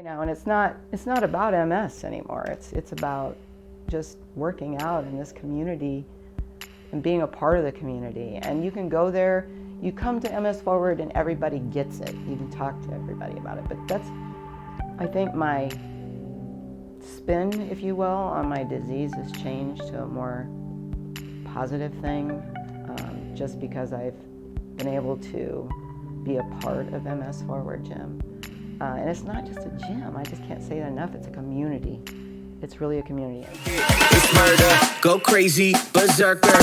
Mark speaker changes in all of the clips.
Speaker 1: And it's not about MS anymore. It's about just working out in this community and being a part of the community. And you can go there, you come to MS Forward and everybody gets it. You can talk to everybody about it. But that's, I think, my spin, if you will, on my disease has changed to a more positive thing, just because I've been able to be a part of MS Forward Gym. And it's not just a gym, I just can't say it enough, it's a community. It's really a community.
Speaker 2: It's murder, go crazy, berserker.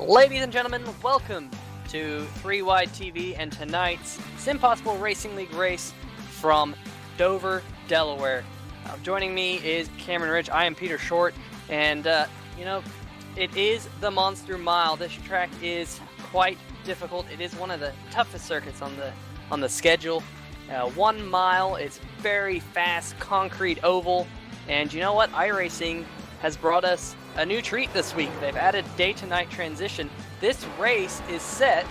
Speaker 3: Ladies and gentlemen, welcome to 3Wide TV and tonight's SimPossible Racing League race from Dover, Delaware. Joining me is Cameron Rich. I am Peter Short, and it is the Monster Mile. This track is quite difficult. It is one of the toughest circuits on the schedule. 1 mile. It's very fast, concrete oval, and you know what? YiRacing has brought us a new treat this week. They've added day to night transition. This race is set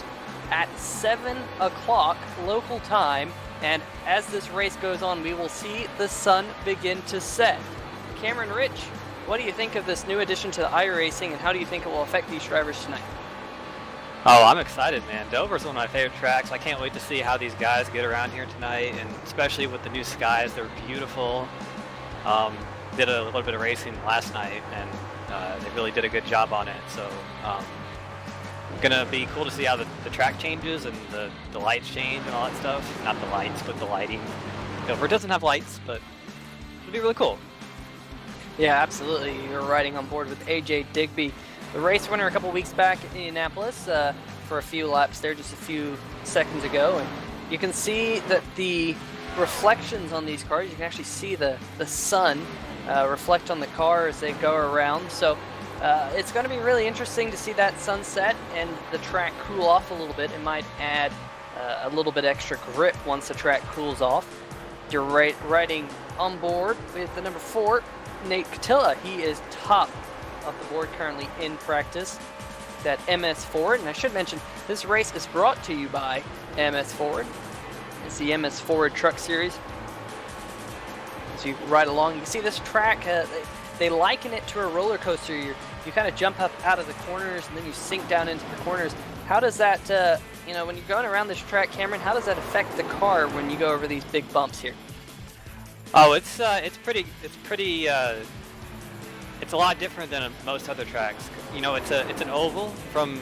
Speaker 3: at 7 o'clock local time, and as this race goes on, we will see the sun begin to set. Cameron Rich, what do you think of this new addition to the YiRacing, and how do you think it will affect these drivers tonight?
Speaker 4: Oh, I'm excited, man. Dover's one of my favorite tracks. I can't wait to see how these guys get around here tonight, and especially with the new skies. They're beautiful. Did a little bit of racing last night, and they really did a good job on it. So gonna be cool to see how the track changes and the lights change and all that stuff. Not the lights, but the lighting. Dover doesn't have lights, but it'll be really cool.
Speaker 3: Yeah, absolutely. You're riding on board with AJ Digby, the race winner a couple weeks back in Indianapolis for a few laps there just a few seconds ago. And you can see that the reflections on these cars, you can actually see the sun reflect on the car as they go around. So it's going to be really interesting to see that sunset and the track cool off a little bit. It might add a little bit extra grip once the track cools off. You're riding on board with the number 4, Nate Catilla. He is top of the board currently in practice. That MS Ford, and I should mention this race is brought to you by MS Ford. It's the MS Ford Truck Series. As you ride along, you can see this track, they liken it to a roller coaster. You kind of jump up out of the corners and then you sink down into the corners. How does that, when you're going around this track, Cameron, how does that affect the car when you go over these big bumps here?
Speaker 4: Oh, it's a lot different than most other tracks. You know, it's an oval from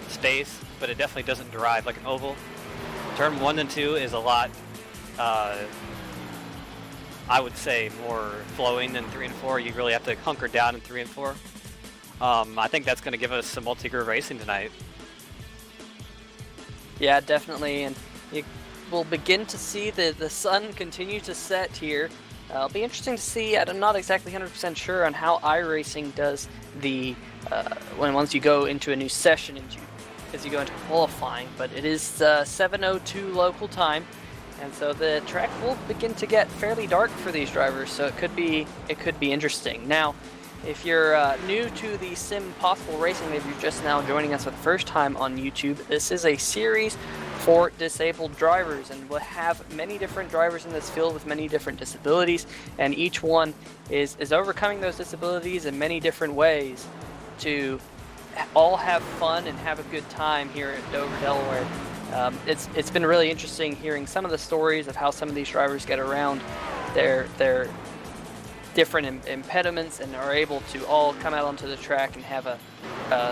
Speaker 4: space, but it definitely doesn't drive like an oval. Turn 1 and 2 is a lot, I would say, more flowing than 3 and 4. You really have to hunker down in 3 and 4. I think that's going to give us some multi-groove racing tonight.
Speaker 3: Yeah, definitely, and you will begin to see the sun continue to set here. It'll be interesting to see. I'm not exactly 100% sure on how iRacing does the once you go into a new session as you go into qualifying, but it is 7:02 local time, and so the track will begin to get fairly dark for these drivers. So it could be interesting. Now, if you're new to the SimPossible Racing, if you're just now joining us for the first time on YouTube, this is a series for disabled drivers, and we'll have many different drivers in this field with many different disabilities, and each one is overcoming those disabilities in many different ways to all have fun and have a good time here at Dover, Delaware. It's been really interesting hearing some of the stories of how some of these drivers get around their different impediments and are able to all come out onto the track and have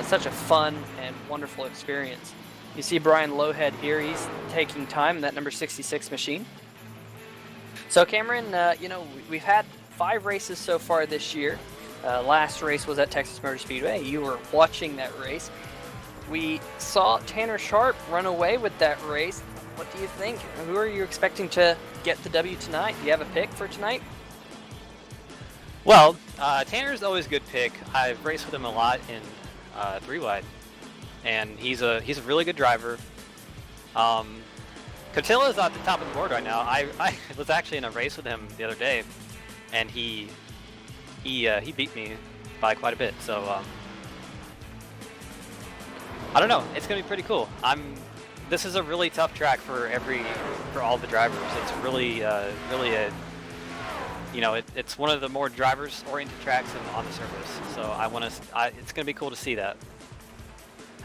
Speaker 3: such a fun and wonderful experience. You see Brian Lowhead here, he's taking time in that number 66 machine. So Cameron, we've had 5 races so far this year. Last race was at Texas Motor Speedway. You were watching that race. We saw Tanner Sharp run away with that race. What do you think? Who are you expecting to get the W tonight? Do you have a pick for tonight?
Speaker 4: Well, Tanner's always a good pick. I've raced with him a lot in 3-wide. and he's a really good driver. Cotillo's at the top of the board right now. I was actually in a race with him the other day, and he beat me by quite a bit. So I don't know. It's gonna be pretty cool. This is a really tough track for all the drivers. It's really it's one of the more drivers-oriented tracks on the surface. So it's gonna be cool to see that.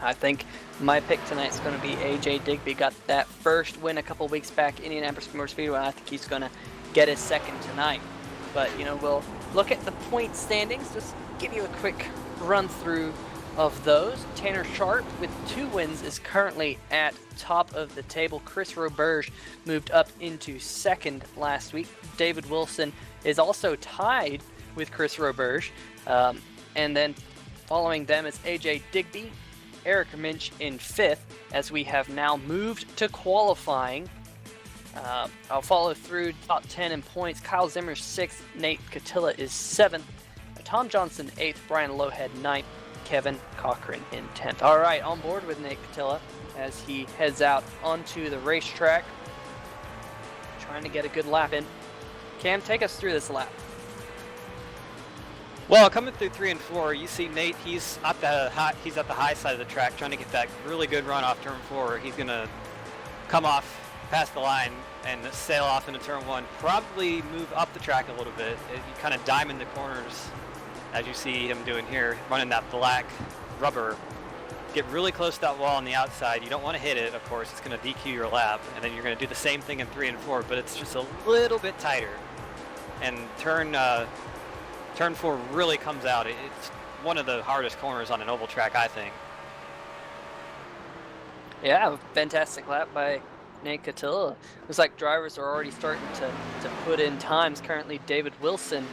Speaker 3: I think my pick tonight is going to be AJ Digby. Got that first win a couple weeks back in Indianapolis Motor Speedway. I think he's going to get his second tonight. But, we'll look at the point standings. Just give you a quick run through of those. Tanner Sharp with 2 wins is currently at top of the table. Chris Roberge moved up into second last week. David Wilson is also tied with Chris Roberge. And then following them is AJ Digby, Eric Minch in 5th, as we have now moved to qualifying. I'll follow through top 10 in points. Kyle Zimmer 6th, Nate Catilla is 7th, Tom Johnson 8th, Brian Lowhead 9th, Kevin Cochran in 10th. All right, on board with Nate Catilla as he heads out onto the racetrack, trying to get a good lap in. Cam, take us through this lap.
Speaker 4: Well, coming through 3 and 4, you see Nate. He's at the high side of the track, trying to get that really good run off turn 4. He's gonna come off past the line and sail off into turn 1. Probably move up the track a little bit. You kind of diamond the corners, as you see him doing here, running that black rubber. Get really close to that wall on the outside. You don't want to hit it, of course. It's gonna DQ your lap, and then you're gonna do the same thing in 3 and 4, but it's just a little bit tighter. And Turn 4 really comes out. It's one of the hardest corners on an oval track, I think.
Speaker 3: Yeah, fantastic lap by Nate Catilla. Looks like drivers are already starting to put in times. Currently, David Wilson,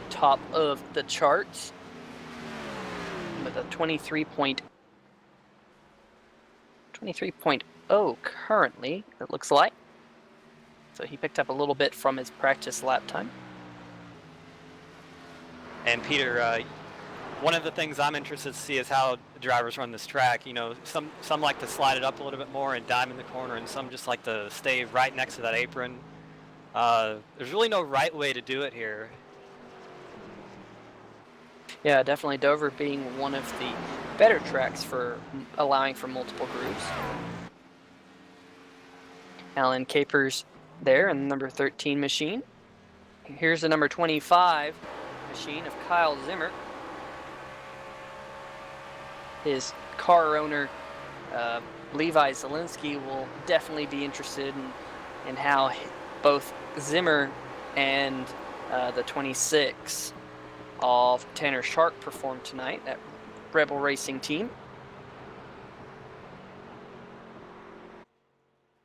Speaker 3: top of the charts with a 23.0 currently, it looks like. So he picked up a little bit from his practice lap time.
Speaker 4: And Peter, one of the things I'm interested to see is how the drivers run this track. Some like to slide it up a little bit more and diamond the corner, and some just like to stay right next to that apron. There's really no right way to do it here.
Speaker 3: Yeah, definitely Dover being one of the better tracks for allowing for multiple grooves. Alan Capers there in the number 13 machine. Here's the number 25 machine of Kyle Zimmer. His car owner, Levi Zielinski, will definitely be interested in how both Zimmer and the 26 of Tanner Sharp performed tonight at Rebel Racing Team.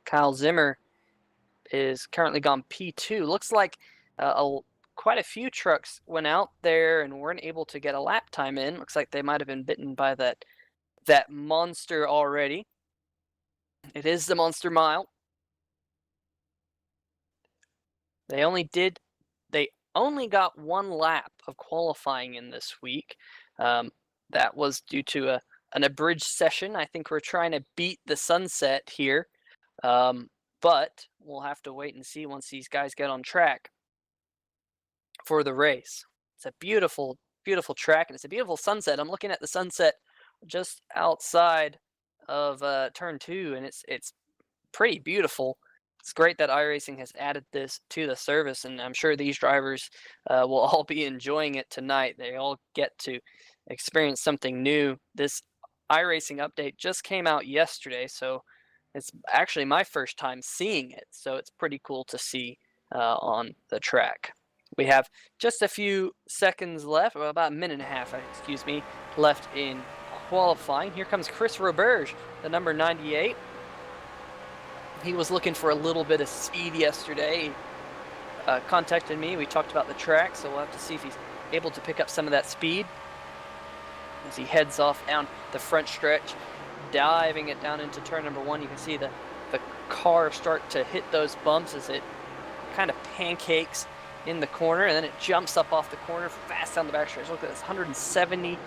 Speaker 3: Kyle Zimmer is currently gone P2. Looks like quite a few trucks went out there and weren't able to get a lap time in. Looks like they might have been bitten by that monster already. It is the Monster Mile. They only got 1 lap of qualifying in this week. That was due to an abridged session. I think we're trying to beat the sunset here. But we'll have to wait and see once these guys get on track for the race. It's a beautiful, beautiful track, and it's a beautiful sunset. I'm looking at the sunset just outside of turn 2, and it's pretty beautiful. It's great that iRacing has added this to the service, and I'm sure these drivers will all be enjoying it tonight. They all get to experience something new. This iRacing update just came out yesterday, so it's actually my first time seeing it, so it's pretty cool to see on the track. We have just a few seconds left, well, about a minute and a half, left in qualifying. Here comes Chris Roberge, the number 98. He was looking for a little bit of speed yesterday. He contacted me. We talked about the track, so we'll have to see if he's able to pick up some of that speed as he heads off down the front stretch, diving it down into turn number 1. You can see the car start to hit those bumps as it kind of pancakes in the corner, and then it jumps up off the corner fast down the backstretch. Look at this, 170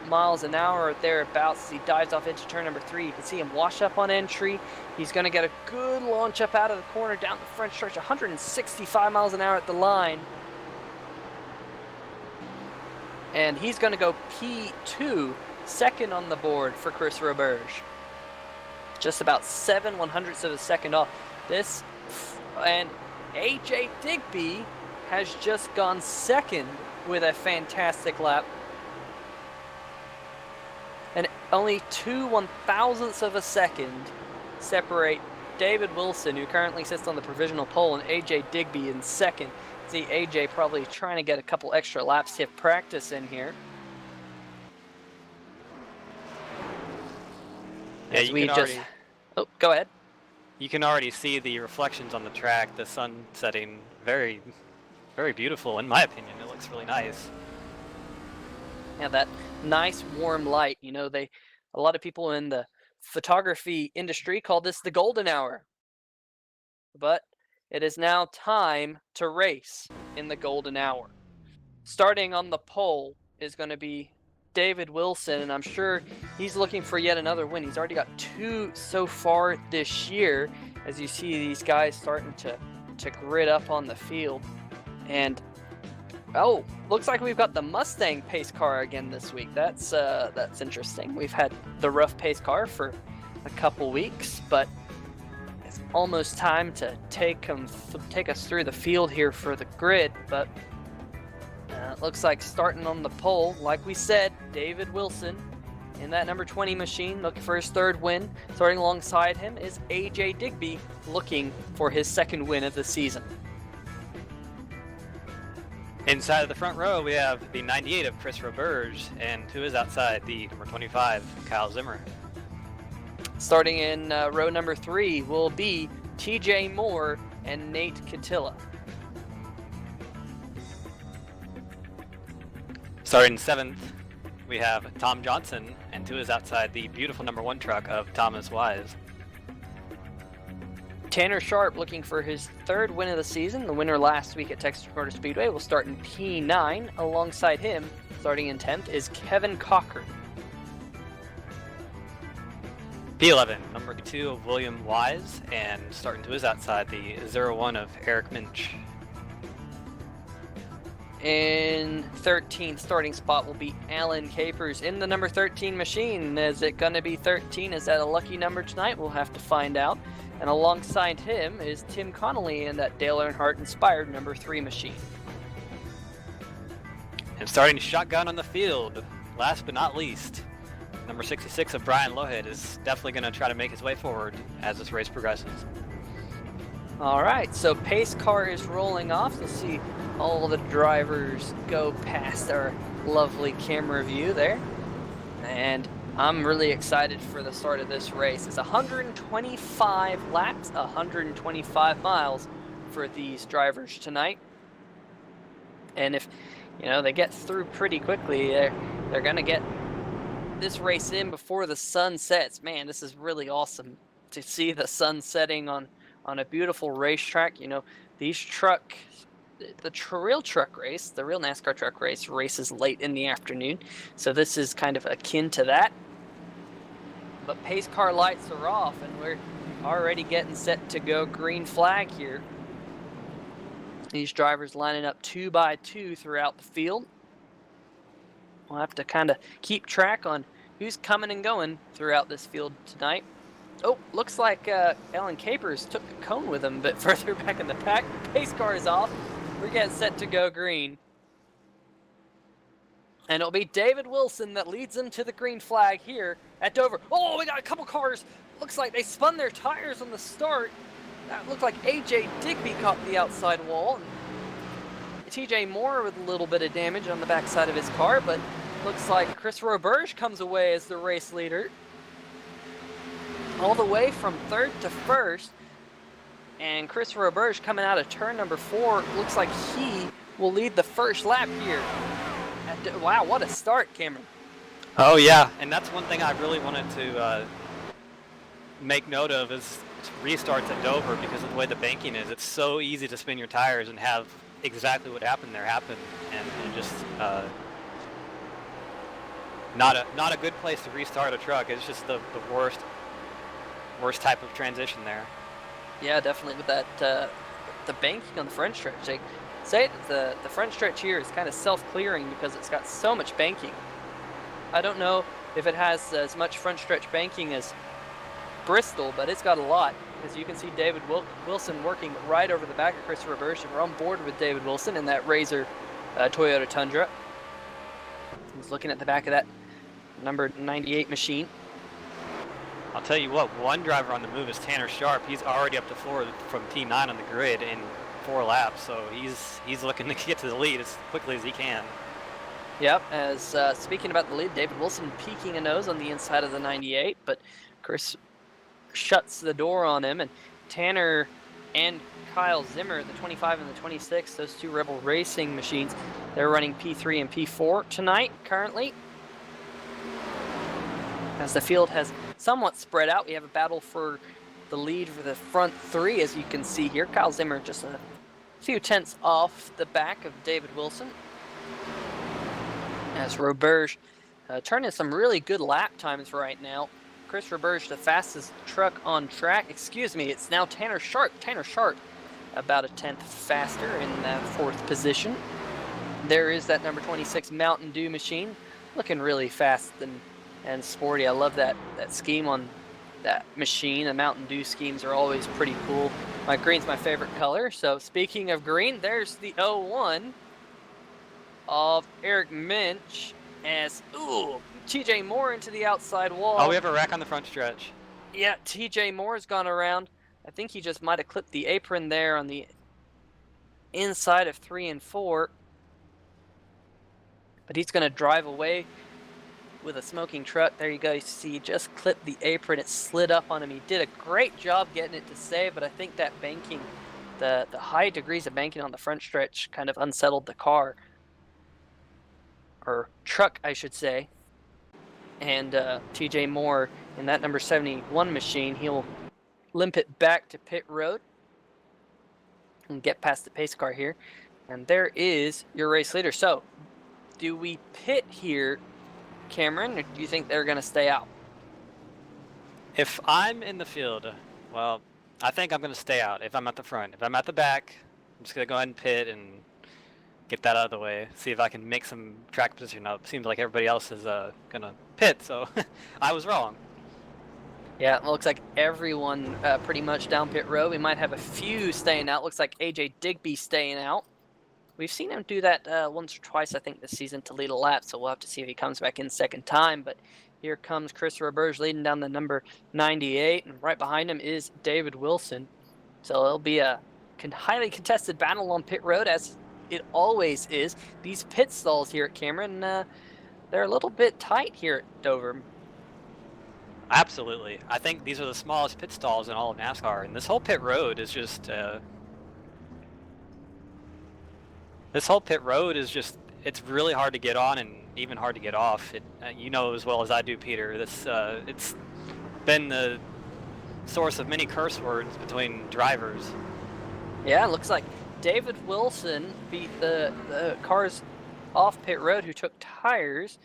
Speaker 3: miles an hour or thereabouts as he dives off into turn number 3. You can see him wash up on entry. He's going to get a good launch up out of the corner down the front stretch, 165 miles an hour at the line. And he's going to go P2, second on the board for Chris Roberge. Just about 7/100ths of a second off. And AJ Digby has just gone second with a fantastic lap. And only 2/1000ths of a second separate David Wilson, who currently sits on the provisional pole, and AJ Digby in second. See AJ probably trying to get a couple extra laps to practice in here.
Speaker 4: Yeah,
Speaker 3: As we just... Oh, go ahead.
Speaker 4: You can already see the reflections on the track, the sun setting, very, very beautiful in my opinion. It looks really nice.
Speaker 3: Yeah, that nice warm light. You know, a lot of people in the photography industry call this the golden hour. But it is now time to race in the golden hour. Starting on the pole is going to be David Wilson, and I'm sure he's looking for yet another win. He's already got 2 so far this year, as you see these guys starting to grid up on the field. And oh, looks like we've got the Mustang pace car again this week. That's interesting. We've had the rough pace car for a couple weeks, but it's almost time to take us through the field here for the grid. But it looks like starting on the pole, like we said, David Wilson in that number 20 machine, looking for his 3rd win. Starting alongside him is AJ Digby, looking for his 2nd win of the season.
Speaker 4: Inside of the front row, we have the 98 of Chris Roberge, and who is outside, the number 25, Kyle Zimmer.
Speaker 3: Starting in row number 3 will be TJ Moore and Nate Catilla.
Speaker 4: Starting 7th, we have Tom Johnson, and who is outside, the beautiful number 1 truck of Thomas Wise.
Speaker 3: Tanner Sharp looking for his 3rd win of the season. The winner last week at Texas Motor Speedway will start in P9. Alongside him, starting in 10th, is Kevin Cochran.
Speaker 4: P11, number 2 of William Wise, and starting to his outside, the 01 of Eric Minch.
Speaker 3: In 13th starting spot will be Alan Capers in the number 13 machine. Is it going to be 13? Is that a lucky number tonight? We'll have to find out. And alongside him is Tim Connolly in that Dale Earnhardt-inspired number 3 machine.
Speaker 4: And starting shotgun on the field, last but not least, number 66 of Brian Lohead is definitely going to try to make his way forward as this race progresses.
Speaker 3: All right, so pace car is rolling off. You'll see all the drivers go past our lovely camera view there. And I'm really excited for the start of this race. It's 125 laps, 125 miles for these drivers tonight. And if, they get through pretty quickly, they're going to get this race in before the sun sets. Man, this is really awesome to see the sun setting on a beautiful racetrack. These the real truck race, the real NASCAR truck race, races late in the afternoon. So this is kind of akin to that. But pace car lights are off, and we're already getting set to go green flag here. These drivers lining up 2 by 2 throughout the field. We'll have to kind of keep track on who's coming and going throughout this field tonight. Oh, looks like Alan Capers took the cone with him a bit further back in the pack. Pace car is off. We're getting set to go green. And it'll be David Wilson that leads them to the green flag here at Dover. Oh, we got a couple cars. Looks like they spun their tires on the start. That looked like AJ Digby caught the outside wall. And TJ Moore with a little bit of damage on the backside of his car, but looks like Chris Roberge comes away as the race leader. All the way from 3rd to 1st. And Chris Roberge coming out of turn number 4. Looks like he will lead the first lap here. Wow, what a start, Cameron.
Speaker 4: Oh, yeah. And that's one thing I really wanted to make note of is restarts at Dover because of the way the banking is. It's so easy to spin your tires and have exactly what happened there happened, and just not a good place to restart a truck. It's just the worst type of transition there.
Speaker 3: Yeah, definitely with that the banking on the front stretch. They say that the front stretch here is kind of self-clearing because it's got so much banking. I don't know if it has as much front stretch banking as Bristol, but it's got a lot. As you can see, David Wilson working right over the back of Christopher Bursch, and we're on board with David Wilson in that Razor Toyota Tundra. He's looking at the back of that number 98 machine.
Speaker 4: I'll tell you what, one driver on the move is Tanner Sharp. He's already up to 4 from T9 on the grid in 4 laps, so he's looking to get to the lead as quickly as he can.
Speaker 3: Yep, as speaking about the lead, David Wilson peeking a nose on the inside of the 98, but Chris shuts the door on him, and Tanner and Kyle Zimmer, the 25 and the 26, those two Rebel Racing machines, they're running P3 and P4 tonight currently. As the field has somewhat spread out, we have a battle for the lead for the front 3, as you can see here. Kyle Zimmer just a few tenths off the back of David Wilson. As Roberge turning some really good lap times right now. Chris Roberge, the fastest truck on track. Excuse me, it's now Tanner Sharp. Tanner Sharp about a tenth faster in that 4th position. There is that number 26 Mountain Dew machine, looking really fast and sporty. I love that scheme on that machine. The Mountain Dew schemes are always pretty cool. My green's my favorite color. So speaking of green, there's the 01 of Eric Minch as TJ Moore into the outside wall.
Speaker 4: Oh, we have a wreck on the front stretch.
Speaker 3: Yeah, TJ Moore's gone around. I think he just might have clipped the apron there on the inside of 3 and 4. But he's going to drive away with a smoking truck. There you go. You see, he just clipped the apron. It slid up on him. He did a great job getting it to save, but I think that banking, the high degrees of banking on the front stretch kind of unsettled the car. Or truck, I should say. And TJ Moore in that number 71 machine, he'll limp it back to pit road and get past the pace car here. And there is your race leader. So, do we pit here, Cameron, or do you think they're going to stay out?
Speaker 4: If I'm in the field, well, I think I'm going to stay out if I'm at the front. If I'm at the back, I'm just going to go ahead and pit and get that out of the way, see if I can make some track position up. Seems like everybody else is going to pit, so I was wrong.
Speaker 3: Yeah, it looks like everyone pretty much down pit road. We might have a few staying out. Looks like AJ Digby staying out. We've seen him do that once or twice, I think, this season to lead a lap, so we'll have to see if he comes back in second time. But here comes Chris Roberge leading down the number 98, and right behind him is David Wilson. So it'll be a highly contested battle on pit road, as it always is. These pit stalls here at Cameron, they're a little bit tight here at Dover.
Speaker 4: Absolutely. I think these are the smallest pit stalls in all of NASCAR, and this whole pit road is just it's really hard to get on and even hard to get off. You know as well as I do, Peter, it's been the source of many curse words between drivers.
Speaker 3: Yeah, it looks like David Wilson beat the cars off pit road who took tires.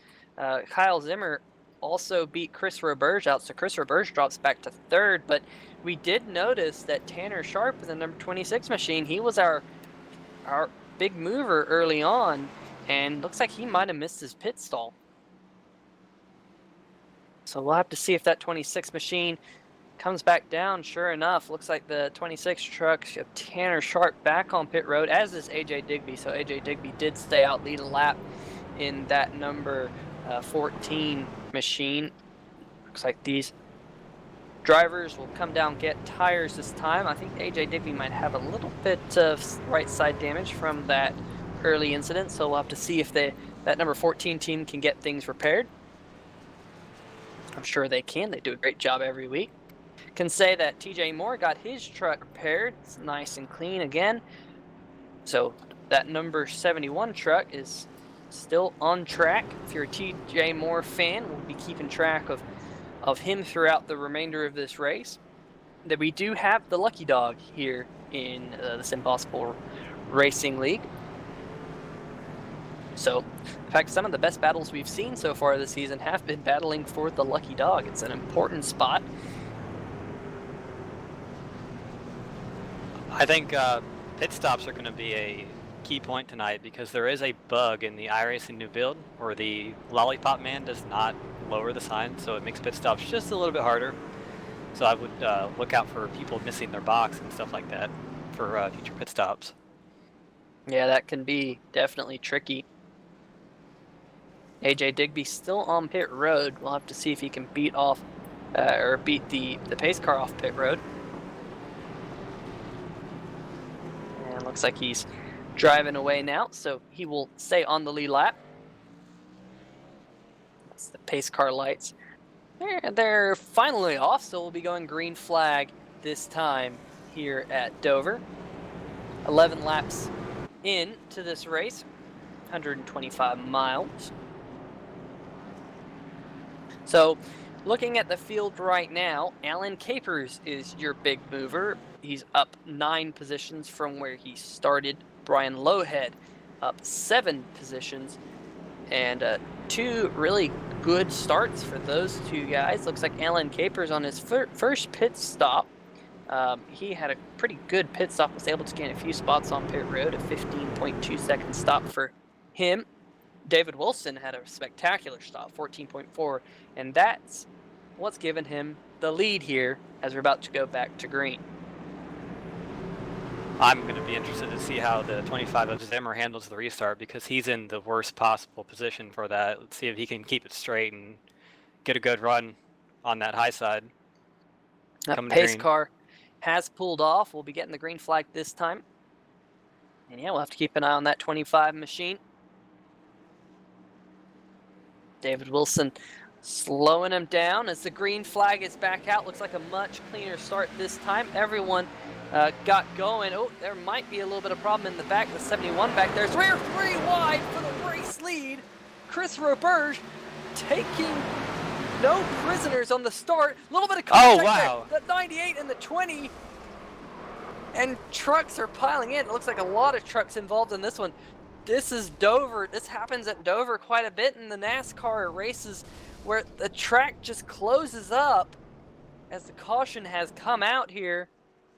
Speaker 3: Kyle Zimmer also beat Chris Roberge out, so Chris Roberge drops back to 3rd, but we did notice that Tanner Sharp with the number 26 machine, he was our big mover early on, and looks like he might have missed his pit stall. So we'll have to see if that 26 machine comes back down. Sure enough, looks like the 26 truck of Tanner Sharp back on pit road, as is AJ Digby. So AJ Digby did stay out, lead a lap in that number 14 machine. Looks like these drivers will come down, get tires this time. I think AJ Digby might have a little bit of right side damage from that early incident, so we'll have to see if that number 14 team can get things repaired. I'm sure they can. They do a great job every week. Can say that TJ Moore got his truck repaired. It's nice and clean again. So that number 71 truck is still on track. If you're a TJ Moore fan, we'll be keeping track of him throughout the remainder of this race. That we do have the lucky dog here in the SimPossible Racing League. So, in fact, some of the best battles we've seen so far this season have been battling for the lucky dog. It's an important spot.
Speaker 4: I think pit stops are going to be a key point tonight because there is a bug in the iRacing new build where the lollipop man does not lower the sign, so it makes pit stops just a little bit harder. So I would look out for people missing their box and stuff like that for future pit stops.
Speaker 3: Yeah, that can be definitely tricky. AJ Digby still on pit road. We'll have to see if he can beat the pace car off pit road. And looks like he's driving away now, so he will stay on the lead lap. That's the pace car lights. They're finally off, so we'll be going green flag this time here at Dover. 11 laps into this race, 125 miles. So, looking at the field right now, Alan Capers is your big mover. He's up 9 positions from where he started. Brian Lowhead up 7 positions. And 2 really good starts for those 2 guys. Looks like Alan Capers on his first pit stop. He had a pretty good pit stop, was able to gain a few spots on pit road, a 15.2 second stop for him. David Wilson had a spectacular stop, 14.4, and that's what's given him the lead here as we're about to go back to green.
Speaker 4: I'm going to be interested to see how the 25 of Zimmer handles the restart because he's in the worst possible position for that. Let's see if he can keep it straight and get a good run on that high side.
Speaker 3: That pace car has pulled off. We'll be getting the green flag this time. And yeah, we'll have to keep an eye on that 25 machine. David Wilson slowing him down as the green flag is back out. Looks like a much cleaner start this time. Everyone got going. Oh, there might be a little bit of problem in the back. The 71 back there. We're 3 wide for the race lead. Chris Roberge taking no prisoners on the start. A little bit of contact
Speaker 4: wow.
Speaker 3: there. The 98 and the 20. And trucks are piling in. It looks like a lot of trucks involved in this one. This is Dover. This happens at Dover quite a bit in the NASCAR races where the track just closes up as the caution has come out here.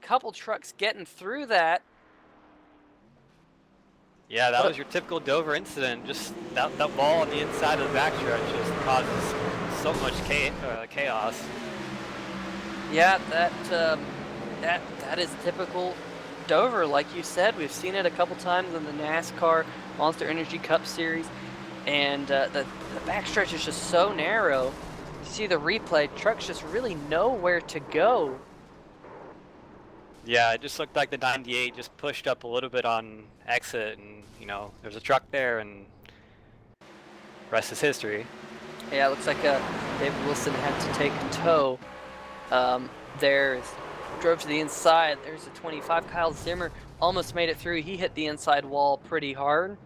Speaker 3: Couple trucks getting through that.
Speaker 4: Yeah, that was your typical Dover incident. Just that ball on the inside of the backstretch just causes so much chaos.
Speaker 3: Yeah, that is typical Dover, like you said. We've seen it a couple times in the NASCAR Monster Energy Cup Series, and the backstretch is just so narrow. You see the replay, trucks just really know where to go.
Speaker 4: Yeah, it just looked like the 98 just pushed up a little bit on exit, and there's a truck there, and rest is history.
Speaker 3: Yeah, it looks like David Wilson had to take a tow. Drove to the inside. There's a 25. Kyle Zimmer almost made it through. He hit the inside wall pretty hard.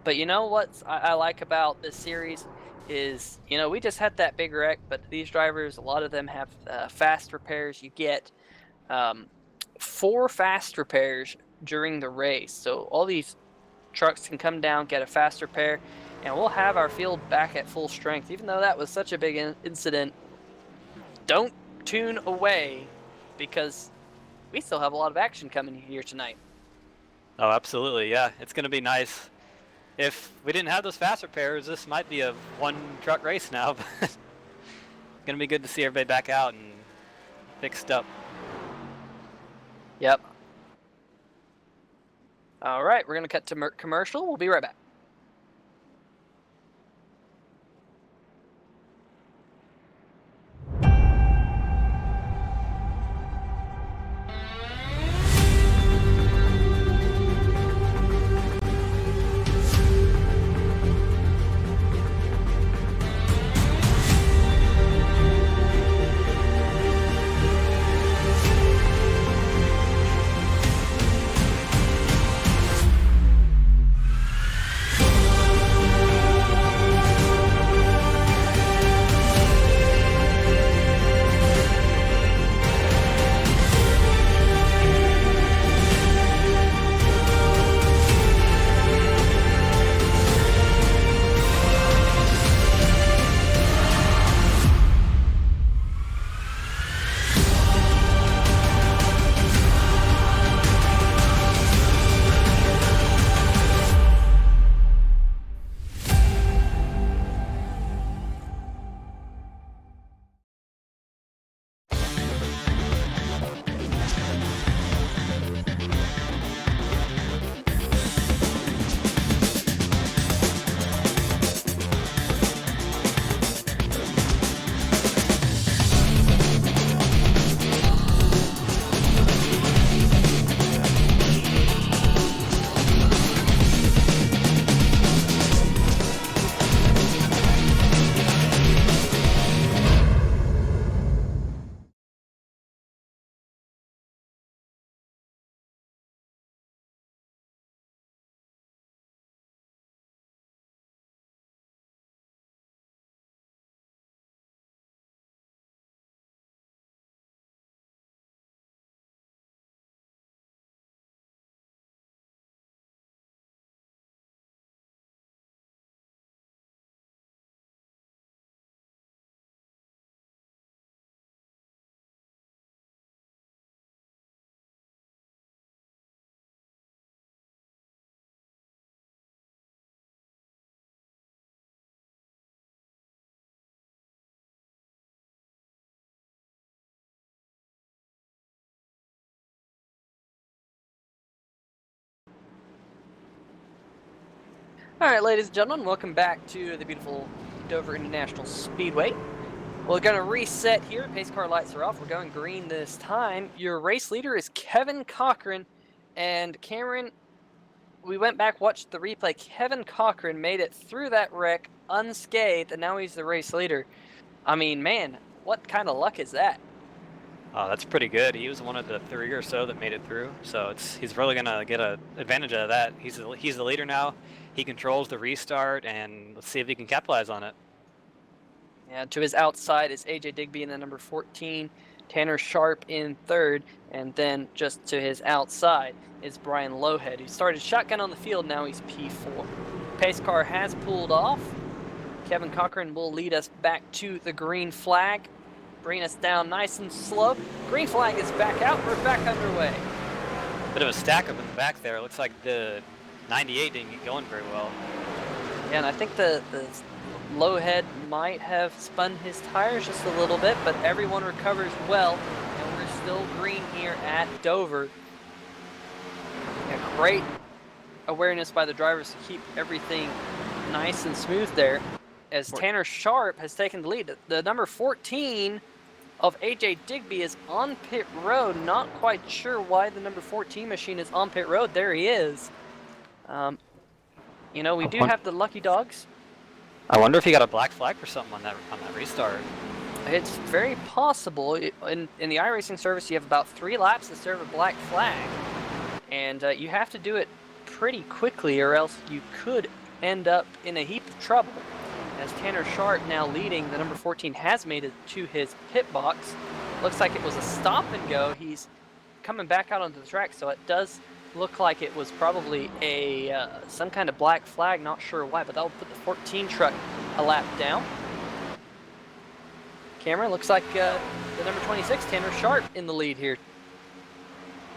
Speaker 3: But you know what I like about this series is, we just had that big wreck, but these drivers, a lot of them have fast repairs. You get 4 fast repairs during the race. So all these trucks can come down, get a fast repair, and we'll have our field back at full strength. Even though that was such a big incident, don't tune away because we still have a lot of action coming here tonight.
Speaker 4: Oh, absolutely, yeah. It's going to be nice. If we didn't have those fast repairs, this might be a 1-truck race now. But it's going to be good to see everybody back out and fixed up.
Speaker 3: Yep. All right, we're going to cut to commercial. We'll be right back. All right, ladies and gentlemen, welcome back to the beautiful Dover International Speedway. We're going to reset here. Pace car lights are off. We're going green this time. Your race leader is Kevin Cochran. And Cameron, we went back, watched the replay. Kevin Cochran made it through that wreck unscathed, and now he's the race leader. I mean, man, what kind of luck is that?
Speaker 4: Oh, that's pretty good. He was one of the 3 or so that made it through, so he's really gonna get an advantage out of that. He's the leader now. He controls the restart, and let's see if he can capitalize on it.
Speaker 3: Yeah, to his outside is AJ Digby in the number 14, Tanner Sharp in third, and then just to his outside is Brian Lowhead, who started shotgun on the field. Now he's P4. Pace car has pulled off. Kevin Cochran will lead us back to the green flag, bring us down nice and slow. Green flag is back out. We're back underway.
Speaker 4: Bit of a stack up in the back there. Looks like the 98 didn't get going very well.
Speaker 3: Yeah, and I think the Lowhead might have spun his tires just a little bit, but everyone recovers well, and we're still green here at Dover. Yeah, great awareness by the drivers to keep everything nice and smooth there, as Tanner Sharp has taken the lead. The number 14 of AJ Digby is on pit road. Not quite sure why the number 14 machine is on pit road. There he is. You know, we do have the lucky dogs.
Speaker 4: I wonder if he got a black flag for something on that restart.
Speaker 3: It's very possible. In the iRacing service, you have about 3 laps to serve a black flag, and you have to do it pretty quickly, or else you could end up in a heap of trouble. As Tanner Sharp now leading, the number 14 has made it to his pit box. Looks like it was a stop and go. He's coming back out onto the track, so it does look like it was probably a some kind of black flag. Not sure why, but that'll put the 14 truck a lap down. Cameron, looks like the number 26, Tanner Sharp, in the lead here.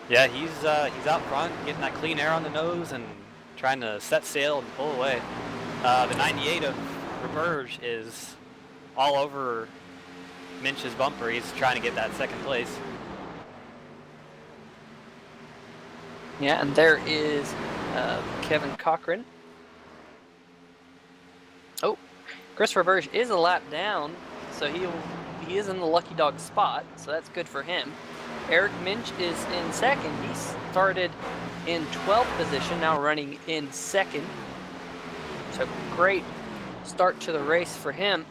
Speaker 4: Yeah, he's out front, getting that clean air on the nose and trying to set sail and pull away. The 98 of Reverge is all over Minch's bumper. He's trying to get that second place.
Speaker 3: Yeah, and there is Kevin Cochran. Oh, Chris Reverge is a lap down, so he is in the lucky dog spot, so that's good for him. Eric Minch is in second. He started in 12th position, now running in second. So great start to the race for him,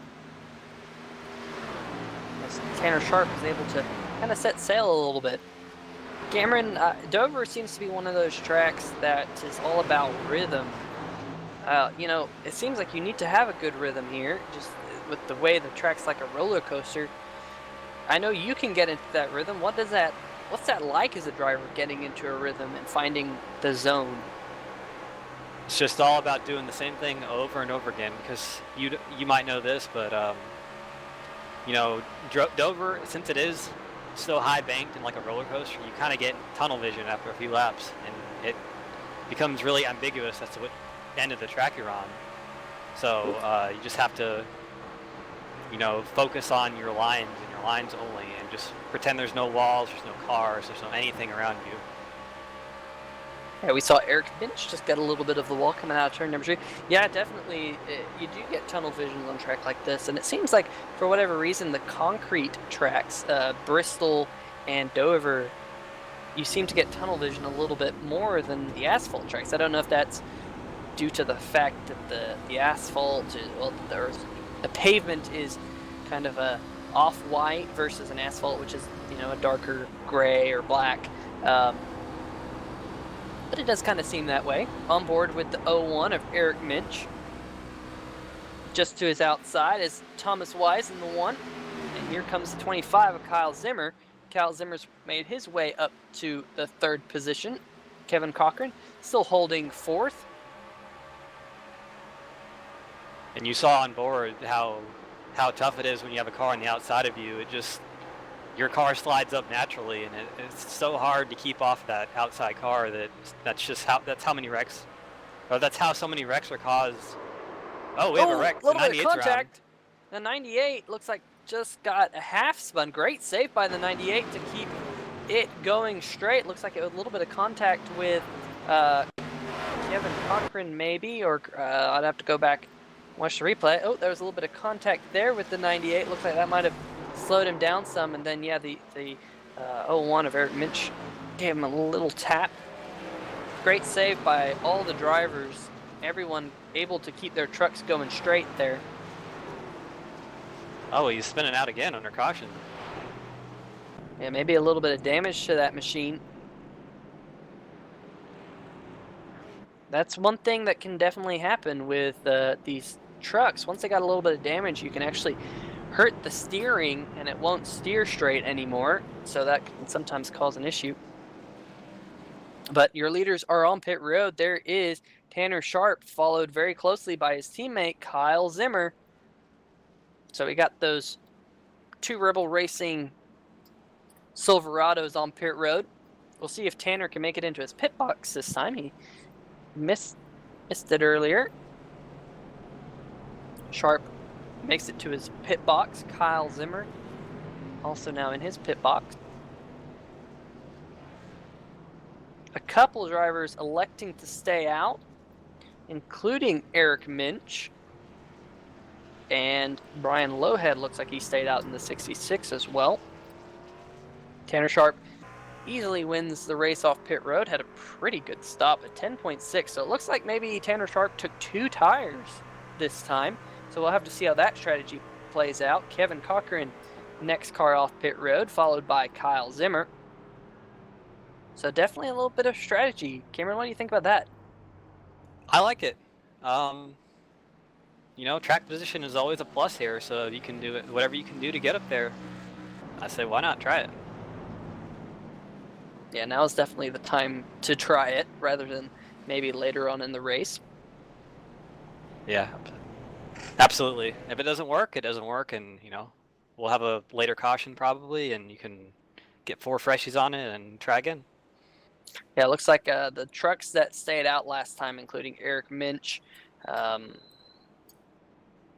Speaker 3: as Tanner Sharp is able to kind of set sail a little bit. Cameron, Dover seems to be one of those tracks that is all about rhythm. You know, it seems like you need to have a good rhythm here, just with the way the track's like a roller coaster. I know you can get into that rhythm. What's that like as a driver, getting into a rhythm and finding the zone?
Speaker 4: It's just all about doing the same thing over and over again, because you might know this, but you know, Dover, since it is so high banked and like a roller coaster, you kind of get tunnel vision after a few laps, and it becomes really ambiguous as to what end of the track you're on. So you just have to, you know, focus on your lines and your lines only, and just pretend there's no walls, there's no cars, there's no anything around you.
Speaker 3: Yeah, we saw Eric Minch just get a little bit of the wall coming out of turn number 3. Yeah, definitely, you do get tunnel vision on a track like this, and it seems like, for whatever reason, the concrete tracks, Bristol and Dover, you seem to get tunnel vision a little bit more than the asphalt tracks. I don't know if that's due to the fact that the asphalt, the pavement is kind of a off-white versus an asphalt, which is, you know, a darker gray or black. But it does kind of seem that way. On board with the 01 of Eric Minch. Just to his outside is Thomas Wise in the 1. And here comes the 25 of Kyle Zimmer. Kyle Zimmer's made his way up to the 3rd position. Kevin Cochran still holding 4th.
Speaker 4: And you saw on board how tough it is when you have a car on the outside of you. Your car slides up naturally, and it's so hard to keep off that outside car. That's how many wrecks, or that's how so many wrecks are caused. Oh, we have a wreck.
Speaker 3: A little bit of contact. The 98 looks like just got a half spun. Great save by the 98 to keep it going straight. Looks like it was a little bit of contact with Kevin Cochran maybe, or I'd have to go back and watch the replay. Oh, there was a little bit of contact there with the 98. Looks like that might have slowed him down some, and then yeah, the 01 of Eric Minch gave him a little tap. Great save by all the drivers. Everyone able to keep their trucks going straight there.
Speaker 4: Oh, he's spinning out again under caution.
Speaker 3: Yeah, maybe a little bit of damage to that machine. That's one thing that can definitely happen with these trucks. Once they got a little bit of damage, you can actually hurt the steering and it won't steer straight anymore. So that can sometimes cause an issue. But your leaders are on pit road. There is Tanner Sharp, followed very closely by his teammate Kyle Zimmer. So we got those two Rebel Racing Silverados on pit road. We'll see if Tanner can make it into his pit box this time. He missed it earlier. Sharp makes it to his pit box. Kyle Zimmer also now in his pit box. A couple drivers electing to stay out, including Eric Minch. And Brian Lowhead looks like he stayed out in the 66 as well. Tanner Sharp easily wins the race off pit road, had a pretty good stop at 10.6. So it looks like maybe Tanner Sharp took 2 tires this time. So we'll have to see how that strategy plays out. Kevin Cochran, next car off pit road, followed by Kyle Zimmer. So definitely a little bit of strategy. Cameron, what do you think about that?
Speaker 4: I like it. You know, track position is always a plus here, so you can do it, whatever you can do to get up there. I say, why not try it?
Speaker 3: Yeah, now is definitely the time to try it rather than maybe later on in the race.
Speaker 4: Yeah, absolutely. If it doesn't work, it doesn't work, and you know, we'll have a later caution probably, and you can get 4 freshies on it and try again.
Speaker 3: Yeah, it looks like the trucks that stayed out last time, including Eric Minch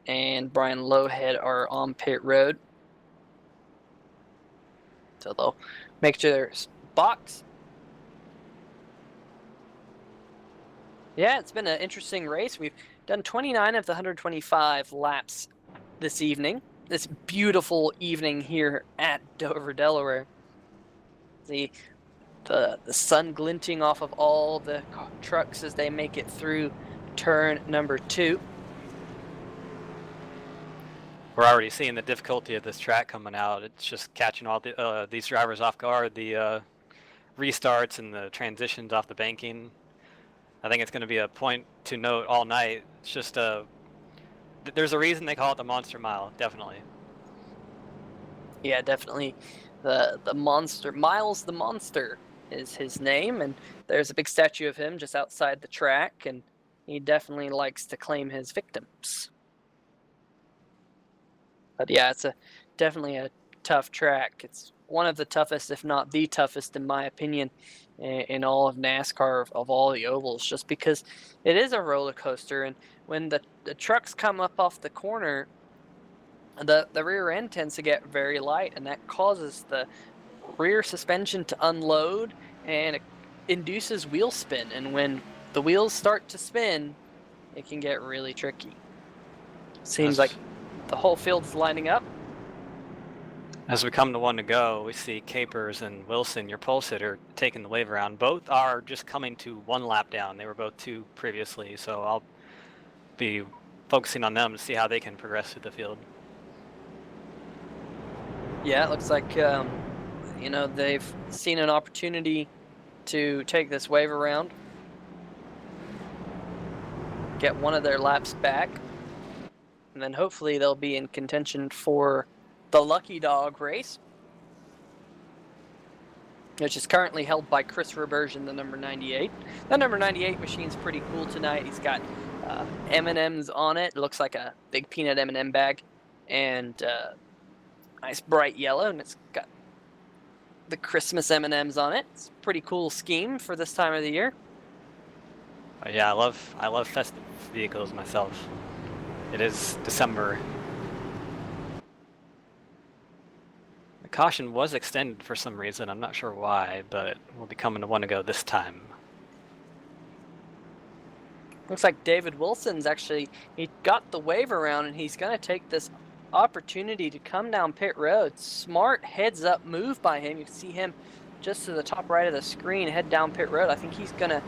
Speaker 3: and Brian Lowhead, are on pit road. So they'll make sure there's box. Yeah, it's been an interesting race. We've done 29 of the 125 laps this evening. This beautiful evening here at Dover, Delaware. The sun glinting off of all the trucks as they make it through turn number 2.
Speaker 4: We're already seeing the difficulty of this track coming out. It's just catching all the these drivers off guard. The restarts and the transitions off the banking. I think it's going to be a point to note all night. It's just there's a reason they call it the Monster Mile, definitely.
Speaker 3: Yeah, definitely. The monster, Miles the Monster is his name, and there's a big statue of him just outside the track, and he definitely likes to claim his victims. But yeah, it's definitely a tough track. It's one of the toughest, if not the toughest, in my opinion, in all of NASCAR, of all the ovals, just because it is a roller coaster, and when the trucks come up off the corner, the rear end tends to get very light, and that causes the rear suspension to unload, and it induces wheel spin. And when the wheels start to spin, it can get really tricky. Seems like the whole field's lining up.
Speaker 4: As we come to 1 to go, we see Capers and Wilson, your pole sitter, taking the wave around. Both are just coming to 1 lap down. They were both 2 previously, so I'll be focusing on them to see how they can progress through the field.
Speaker 3: Yeah, it looks like you know, they've seen an opportunity to take this wave around, get one of their laps back, and then hopefully they'll be in contention for the Lucky Dog race, which is currently held by Chris Rebersion, the number 98. That number 98 machine's pretty cool tonight. He's got M&Ms on it. It looks like a big peanut M&M bag, and nice bright yellow, and it's got the Christmas M&Ms on it. It's a pretty cool scheme for this time of the year.
Speaker 4: Yeah, I love festive vehicles myself. It is December. The caution was extended for some reason. I'm not sure why, but we'll be coming to 1 to go this time.
Speaker 3: Looks like David Wilson's actually, he got the wave around, and he's going to take this opportunity to come down pit road. Smart heads up move by him. You can see him just to the top right of the screen, head down pit road. I think he's going to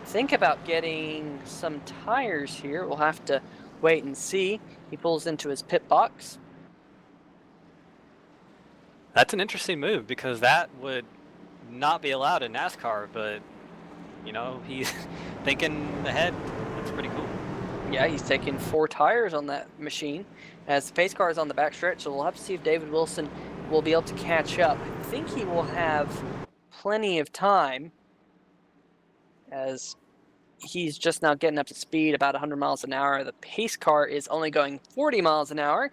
Speaker 3: think about getting some tires here. We'll have to wait and see. He pulls into his pit box.
Speaker 4: That's an interesting move because that would not be allowed in NASCAR, but you know, he's thinking ahead. That's pretty cool.
Speaker 3: Yeah, he's taking 4 tires on that machine as the pace car is on the back stretch, so we'll have to see if David Wilson will be able to catch up. I think he will have plenty of time as he's just now getting up to speed about 100 miles an hour. The pace car is only going 40 miles an hour.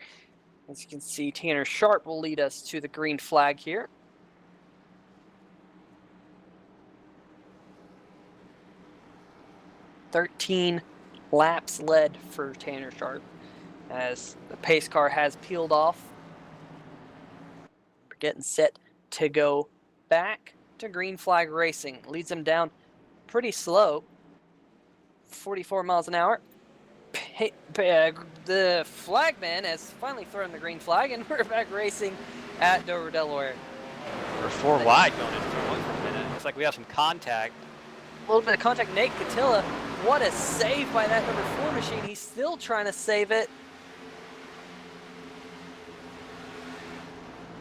Speaker 3: As you can see, Tanner Sharp will lead us to the green flag here. "13 laps led for Tanner Sharp as the pace car has peeled off. We're getting set to go back to green flag racing. Leads them down pretty slow, 44 miles an hour. The flagman has finally thrown the green flag, and we're back racing at Dover, Delaware.
Speaker 4: We're 4 wide going into turn 1 for a minute. Looks like we have some contact.
Speaker 3: A little bit of contact. Nate Catilla, what a save by that number 4 machine. He's still trying to save it.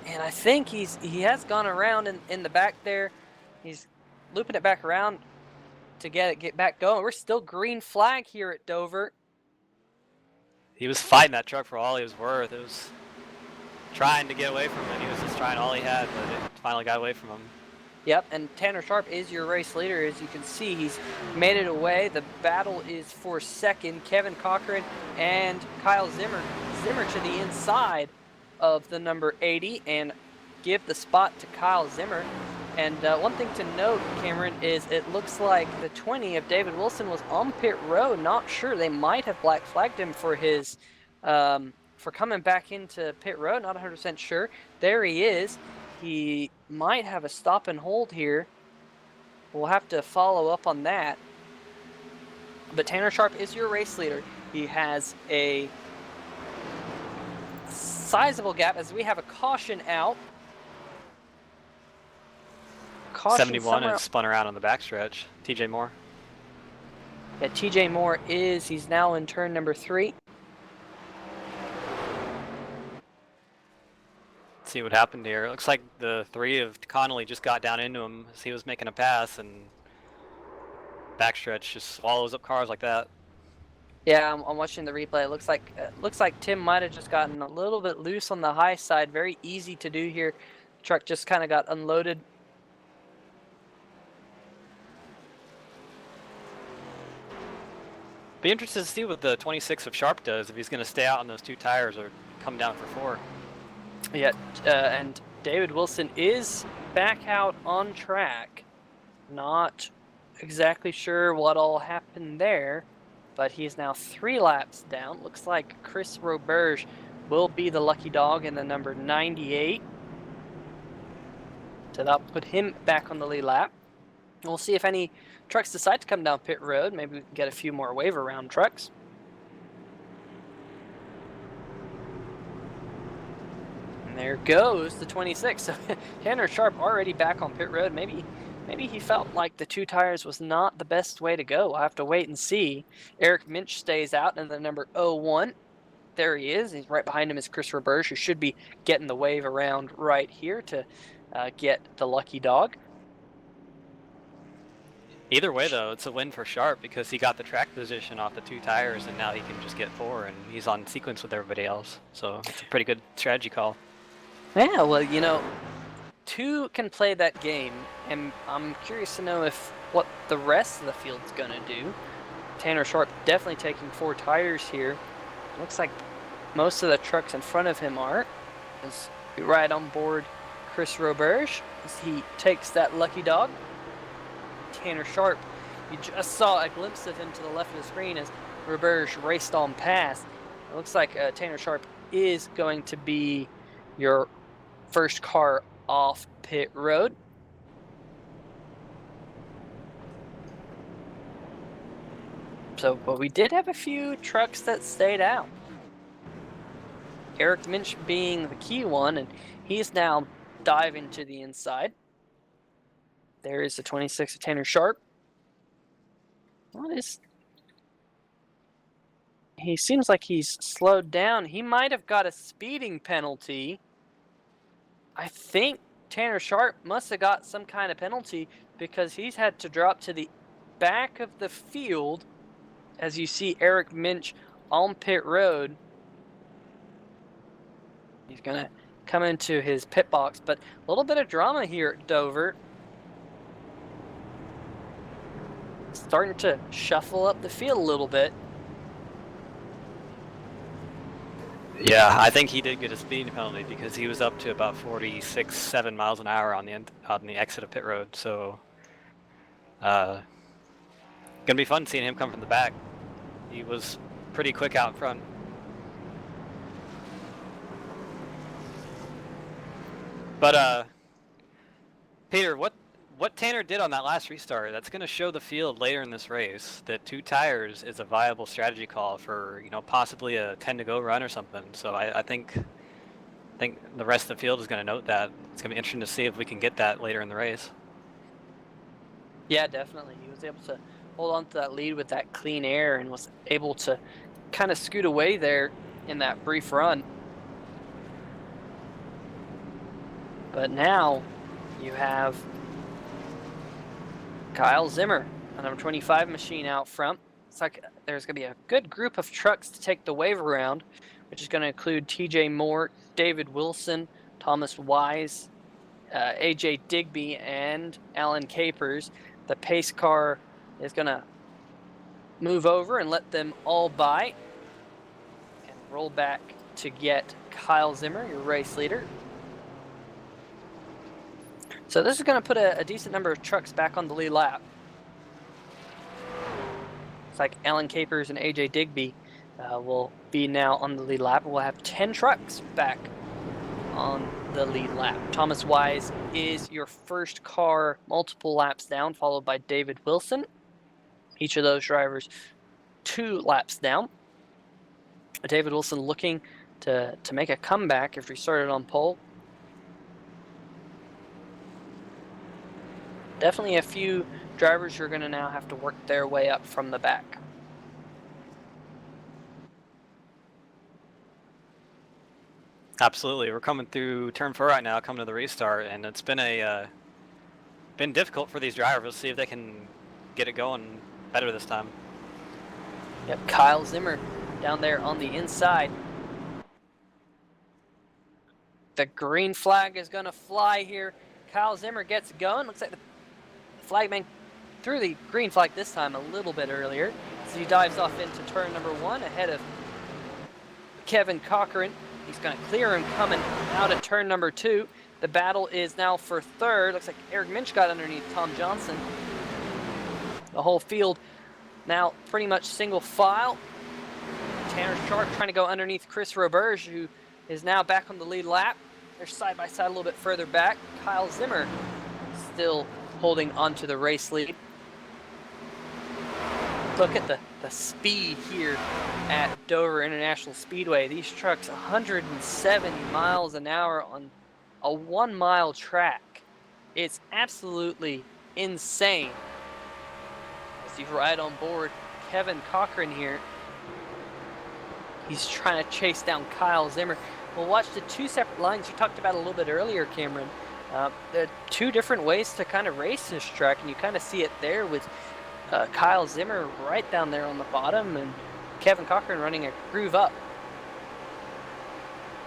Speaker 3: And I think he has gone around in the back there. He's looping it back around to get back going. We're still green flag here at Dover.
Speaker 4: He was fighting that truck for all he was worth. It was trying to get away from him. He was just trying all he had, but it finally got away from him.
Speaker 3: Yep, and Tanner Sharp is your race leader. As you can see, he's made it away. The battle is for second. Kevin Cochran and Kyle Zimmer. Zimmer to the inside of the number 80 and give the spot to Kyle Zimmer. And one thing to note, Cameron, is it looks like the 20 of David Wilson was on pit road. Not sure. They might have black flagged him for his for coming back into pit road. Not 100% sure. There he is. He might have a stop and hold here. We'll have to follow up on that. But Tanner Sharp is your race leader. He has a sizable gap as we have a caution out. Caution
Speaker 4: 71 and spun around on the backstretch. TJ Moore.
Speaker 3: Yeah, TJ Moore he's now in turn number 3.
Speaker 4: See what happened here. It looks like the 3 of Connolly just got down into him as he was making a pass, and backstretch just swallows up cars like that.
Speaker 3: Yeah, I'm watching the replay. It looks like Tim might have just gotten a little bit loose on the high side. Very easy to do here. The truck just kind of got unloaded.
Speaker 4: Be interested to see what the 26 of Sharp does, if he's going to stay out on those 2 tires or come down for 4.
Speaker 3: Yeah, and David Wilson is back out on track. Not exactly sure what all happened there, but he's now 3 laps down. Looks like Chris Roberge will be the lucky dog in the number 98. So that'll put him back on the lead lap. We'll see if any trucks decide to come down pit road. Maybe we can get a few more wave around trucks. And there goes the 26. So Tanner Sharp already back on pit road. Maybe he felt like the 2 tires was not the best way to go. We'll have to wait and see. Eric Minch stays out in the number 01. There he is. He's right behind him is Chris Roberge, who should be getting the wave around right here to get the lucky dog.
Speaker 4: Either way, though, it's a win for Sharp because he got the track position off the 2 tires, and now he can just get 4, and he's on sequence with everybody else. So it's a pretty good strategy call.
Speaker 3: Yeah, well, you know, 2 can play that game, and I'm curious to know what the rest of the field's going to do. Tanner Sharp definitely taking 4 tires here. Looks like most of the trucks in front of him are. As we ride on board Chris Roberge as he takes that lucky dog. Tanner Sharp, you just saw a glimpse of him to the left of the screen as Roberge raced on past. It looks like Tanner Sharp is going to be your first car off pit road. So, but we did have a few trucks that stayed out. Eric Minch being the key one, and he's now diving to the inside. There is the 26 of Tanner Sharp. What is... He seems like he's slowed down. He might have got a speeding penalty. I think Tanner Sharp must have got some kind of penalty because he's had to drop to the back of the field as you see Eric Minch on pit road. He's going to come into his pit box, but a little bit of drama here at Dover. Starting to shuffle up the field a little bit.
Speaker 4: Yeah, I think he did get a speeding penalty because he was up to about 46-7 miles an hour on the exit of pit road. So, gonna be fun seeing him come from the back. He was pretty quick out front. But Peter, what Tanner did on that last restart, that's going to show the field later in this race that 2 tires is a viable strategy call for, you know, possibly a 10 to go run or something. So I think the rest of the field is going to note that. It's going to be interesting to see if we can get that later in the race.
Speaker 3: Yeah, definitely. He was able to hold on to that lead with that clean air and was able to kind of scoot away there in that brief run. But now you have Kyle Zimmer, a number 25 machine out front. It's like there's going to be a good group of trucks to take the wave around, which is going to include TJ Moore, David Wilson, Thomas Wise, AJ Digby, and Alan Capers. The pace car is going to move over and let them all by and roll back to get Kyle Zimmer, your race leader. So this is going to put a decent number of trucks back on the lead lap. It's like Alan Capers and AJ Digby will be now on the lead lap. We'll have 10 trucks back on the lead lap. Thomas Wise is your first car multiple laps down, followed by David Wilson. Each of those drivers 2 laps down. David Wilson looking to make a comeback if he started on pole. Definitely a few drivers who are going to now have to work their way up from the back.
Speaker 4: Absolutely, we're coming through turn 4 right now, coming to the restart, and it's been been difficult for these drivers. Let's see if they can get it going better this time.
Speaker 3: Yep, Kyle Zimmer down there on the inside. The green flag is going to fly here. Kyle Zimmer gets going. Looks like the flagman threw the green flag this time a little bit earlier. So he dives off into turn number 1 ahead of Kevin Cochran. He's going to clear him coming out at turn number 2. The battle is now for 3rd. Looks like Eric Minch got underneath Tom Johnson. The whole field now pretty much single file. Tanner Sharp trying to go underneath Chris Roberge, who is now back on the lead lap. They're side by side a little bit further back. Kyle Zimmer still holding onto the race lead. Look at the speed here at Dover International Speedway. These trucks 170 miles an hour on a 1 mile track. It's absolutely insane. As you ride on board Kevin Cochran here. He's trying to chase down Kyle Zimmer. We'll watch the 2 separate lines you talked about a little bit earlier, Cameron. There are 2 different ways to kind of race this track, and you kind of see it there with Kyle Zimmer right down there on the bottom and Kevin Cochran running a groove up.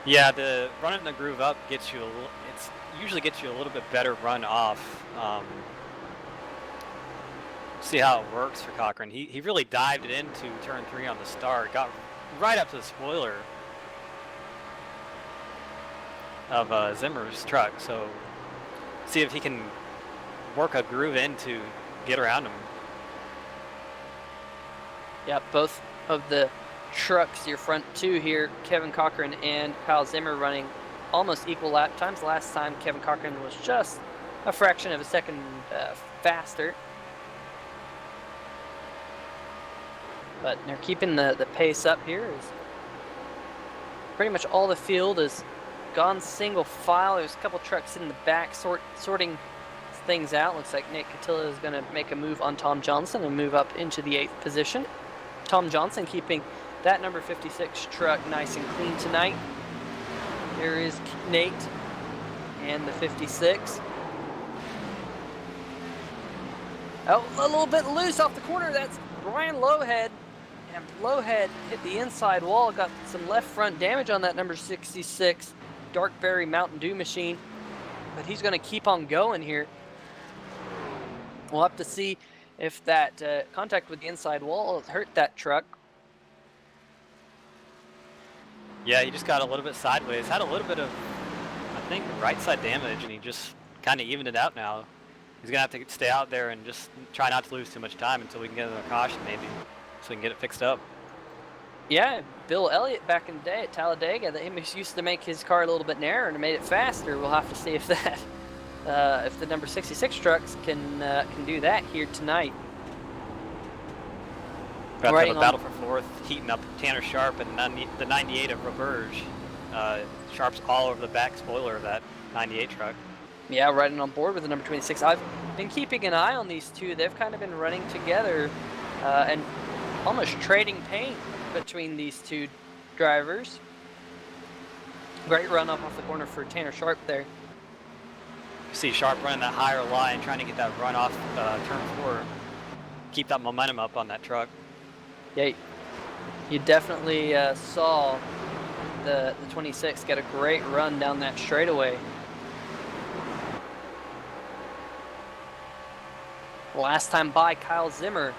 Speaker 4: Yeah, the running the groove up gets you usually gets you a little bit better run off. See how it works for Cochran. He really dived it into turn 3 on the start, got right up to the spoiler of Zimmer's truck. So see if he can work a groove in to get around him.
Speaker 3: Yeah, both of the trucks, your front 2 here, Kevin Cochran and Kyle Zimmer running almost equal lap times. Last time Kevin Cochran was just a fraction of a second faster. but they're keeping the pace up here. As pretty much all the field is gone single file. There's a couple trucks in the back sorting things out. Looks like Nick Catilla is going to make a move on Tom Johnson and move up into the 8th position. Tom Johnson keeping that number 56 truck nice and clean tonight. Here is Nate and the 56. Oh, a little bit loose off the corner. That's Brian Lowhead. And Lowhead hit the inside wall, got some left front damage on that number 66 Darkberry Mountain Dew machine. But he's going to keep on going here. We'll have to see if that contact with the inside wall hurt that truck.
Speaker 4: Yeah, he just got a little bit sideways. Had a little bit of, I think, right side damage, and he just kind of evened it out now. He's going to have to stay out there and just try not to lose too much time until we can get another caution maybe, so we can get it fixed up.
Speaker 3: Yeah, Bill Elliott back in the day at Talladega, he used to make his car a little bit narrower and made it faster. We'll have to see if that, if the number 66 trucks can do that here tonight.
Speaker 4: About to have a battle for 4th, heating up Tanner Sharp and the 98 of Roberge. Sharp's all over the back spoiler of that 98 truck.
Speaker 3: Yeah, riding on board with the number 26. I've been keeping an eye on these two. They've kind of been running together and almost trading paint between these two drivers. Great run up off the corner for Tanner Sharp there.
Speaker 4: You see Sharp running that higher line, trying to get that run off turn 4. Keep that momentum up on that truck.
Speaker 3: Yeah, you definitely saw the 26 get a great run down that straightaway. Last time by, Kyle Zimmer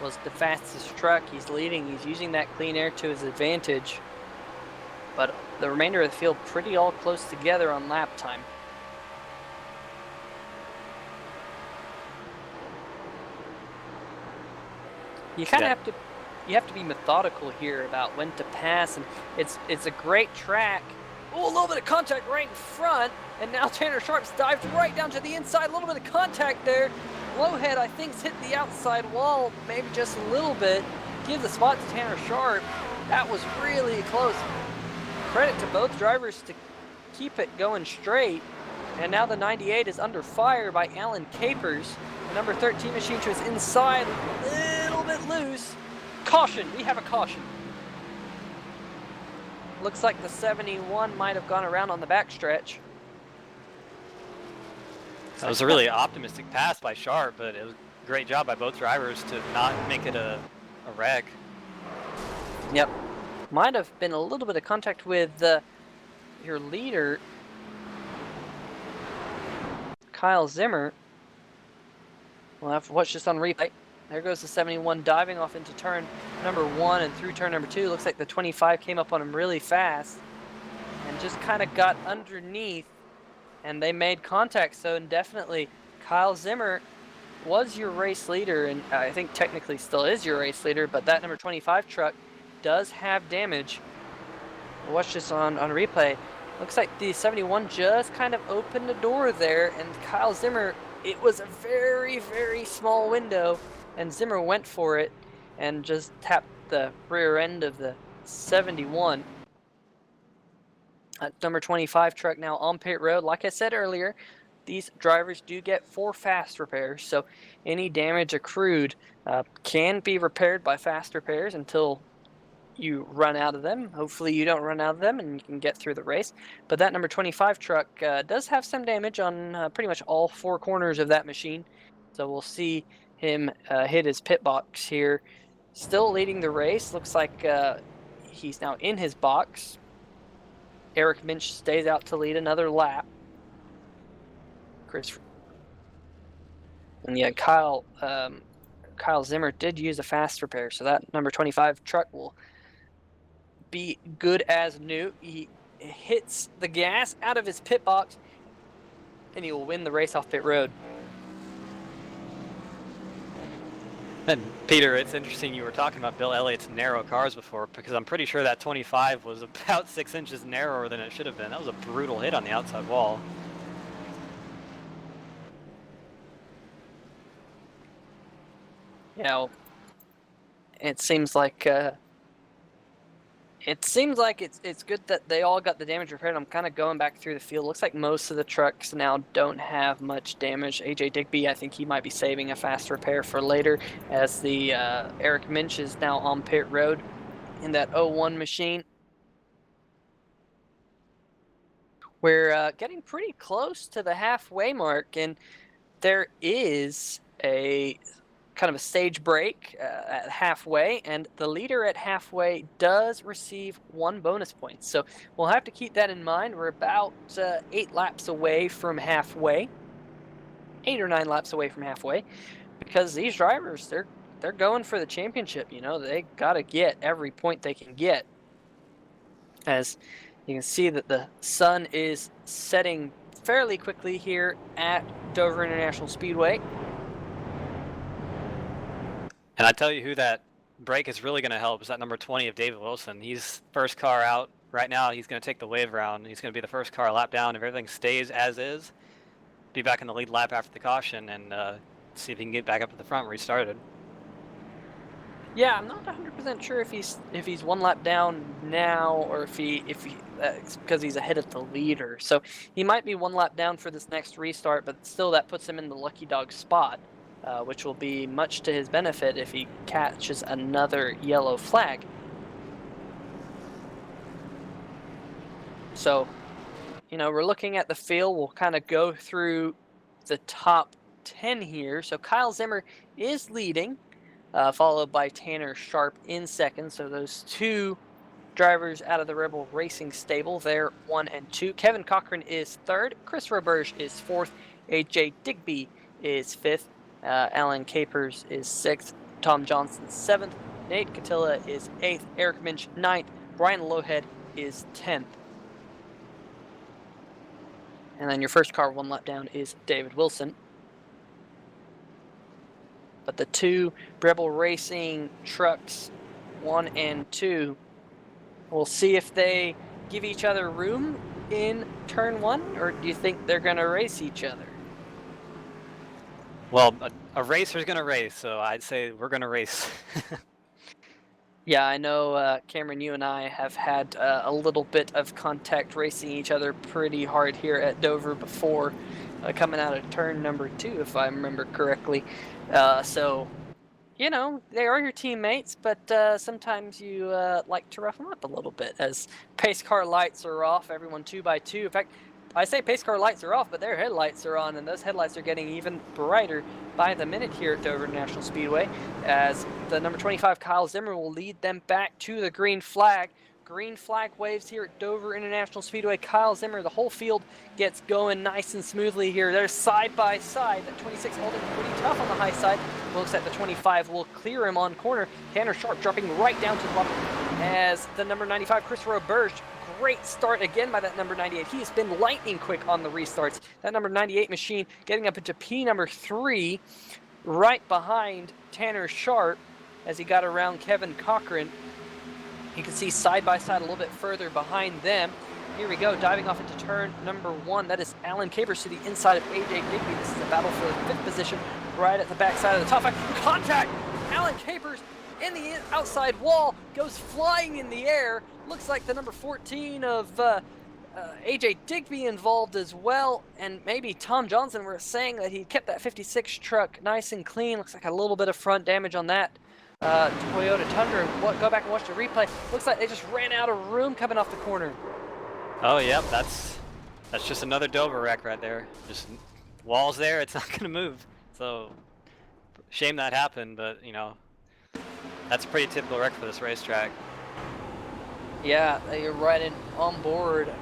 Speaker 3: was the fastest truck. He's leading. He's using that clean air to his advantage. But the remainder of the field pretty all close together on lap time. You kind of have to be methodical here about when to pass, and it's a great track. Oh, a little bit of contact right in front, and now Tanner Sharp's dived right down to the inside. A little bit of contact there. Lowhead, I think, hit the outside wall, maybe just a little bit. Give the spot to Tanner Sharp. That was really close. Credit to both drivers to keep it going straight. And now the 98 is under fire by Alan Capers. The number 13 machine to his inside, a little bit loose. Caution, we have a caution. Looks like the 71 might have gone around on the backstretch.
Speaker 4: That was a really optimistic pass by Sharp, but it was a great job by both drivers to not make it a wreck.
Speaker 3: Yep. Might have been a little bit of contact with your leader, Kyle Zimmer. We'll have to watch this on replay. There goes the 71 diving off into turn number 1 and through turn number 2. Looks like the 25 came up on him really fast and just kind of got underneath, and they made contact. So definitely Kyle Zimmer was your race leader, and I think technically still is your race leader, but that number 25 truck does have damage. Watch this on replay. Looks like the 71 just kind of opened the door there, and Kyle Zimmer, it was a very, very small window, and Zimmer went for it and just tapped the rear end of the 71. Number 25 truck now on pit road. Like I said earlier, these drivers do get 4 fast repairs, so any damage accrued can be repaired by fast repairs until you run out of them. Hopefully you don't run out of them and you can get through the race. But that number 25 truck does have some damage on pretty much all 4 corners of that machine. So we'll see him hit his pit box here. Still leading the race. Looks like he's now in his box. Eric Minch stays out to lead another lap. And yeah, Kyle Zimmer did use a fast repair, so that number 25 truck will be good as new. He hits the gas out of his pit box, and he will win the race off pit road.
Speaker 4: And Peter, it's interesting you were talking about Bill Elliott's narrow cars before, because I'm pretty sure that 25 was about 6 inches narrower than it should have been. That was a brutal hit on the outside wall.
Speaker 3: You know, it seems like it's good that they all got the damage repaired. I'm kind of going back through the field. Looks like most of the trucks now don't have much damage. AJ Digby, I think he might be saving a fast repair for later, as the Eric Minch is now on pit road in that 01 machine. We're getting pretty close to the halfway mark, and there is a kind of a stage break at halfway, and the leader at halfway does receive 1 bonus point. So we'll have to keep that in mind. We're about 8 laps away from halfway, 8 or 9 laps away from halfway, because these drivers, they're going for the championship. You know, they got to get every point they can get. As you can see that the sun is setting fairly quickly here at Dover International Speedway.
Speaker 4: And I tell you who that break is really going to help is that number 20 of David Wilson. He's first car out right now. He's going to take the wave round. He's going to be the first car lap down. If everything stays as is, be back in the lead lap after the caution and see if he can get back up to the front where he started.
Speaker 3: Yeah, I'm not 100% sure if he's 1 lap down now, or if he because he's ahead of the leader. So he might be 1 lap down for this next restart, but still that puts him in the lucky dog spot. Which will be much to his benefit if he catches another yellow flag. So, you know, we're looking at the field. We'll kind of go through the top 10 here. So Kyle Zimmer is leading, followed by Tanner Sharp in second. So those 2 drivers out of the Rebel Racing stable, they're 1 and 2. Kevin Cochran is 3rd. Chris Roberge is 4th. AJ Digby is 5th. Alan Capers is 6th, Tom Johnson 7th, Nate Catilla is 8th, Eric Minch 9th, Brian Lowhead is 10th. And then your first car 1 lap down is David Wilson. But the 2 Rebel Racing trucks, 1 and 2, we'll see if they give each other room in turn 1, or do you think they're going to race each other?
Speaker 4: Well, a racer's going to race, so I'd say we're going to race.
Speaker 3: Yeah, I know, Cameron, you and I have had a little bit of contact racing each other pretty hard here at Dover before, coming out of turn number 2, if I remember correctly. So, you know, they are your teammates, but sometimes you like to rough them up a little bit, as pace car lights are off, everyone 2 by 2. In fact, I say pace car lights are off, but their headlights are on, and those headlights are getting even brighter by the minute here at Dover National Speedway, as the number 25 Kyle Zimmer will lead them back to the green flag. Green flag waves here at Dover International Speedway. Kyle Zimmer, the whole field gets going nice and smoothly here. They're side by side. That 26 holding pretty tough on the high side. Looks like the 25 will clear him on corner. Tanner Sharp dropping right down to the bottom, as the number 95 Chris Roberge. Great start again by that number 98. He has been lightning quick on the restarts. That number 98 machine getting up into P number 3, right behind Tanner Sharp as he got around Kevin Cochran. You can see side by side a little bit further behind them. Here we go, diving off into turn number 1. That is Alan Capers to the inside of AJ Digby. This is a battle for the 5th position right at the backside of the top 5. Contact! Alan Capers in the outside wall, goes flying in the air. Looks like the number 14 of AJ Digby involved as well, and maybe Tom Johnson were saying that he kept that 56 truck nice and clean. Looks like a little bit of front damage on that Toyota Tundra. Go back and watch the replay. Looks like they just ran out of room coming off the corner.
Speaker 4: Oh, yep, that's just another Dover wreck right there. Just walls there, it's not going to move. So, shame that happened, but, you know, that's a pretty typical wreck for this racetrack.
Speaker 3: Yeah, you're riding on board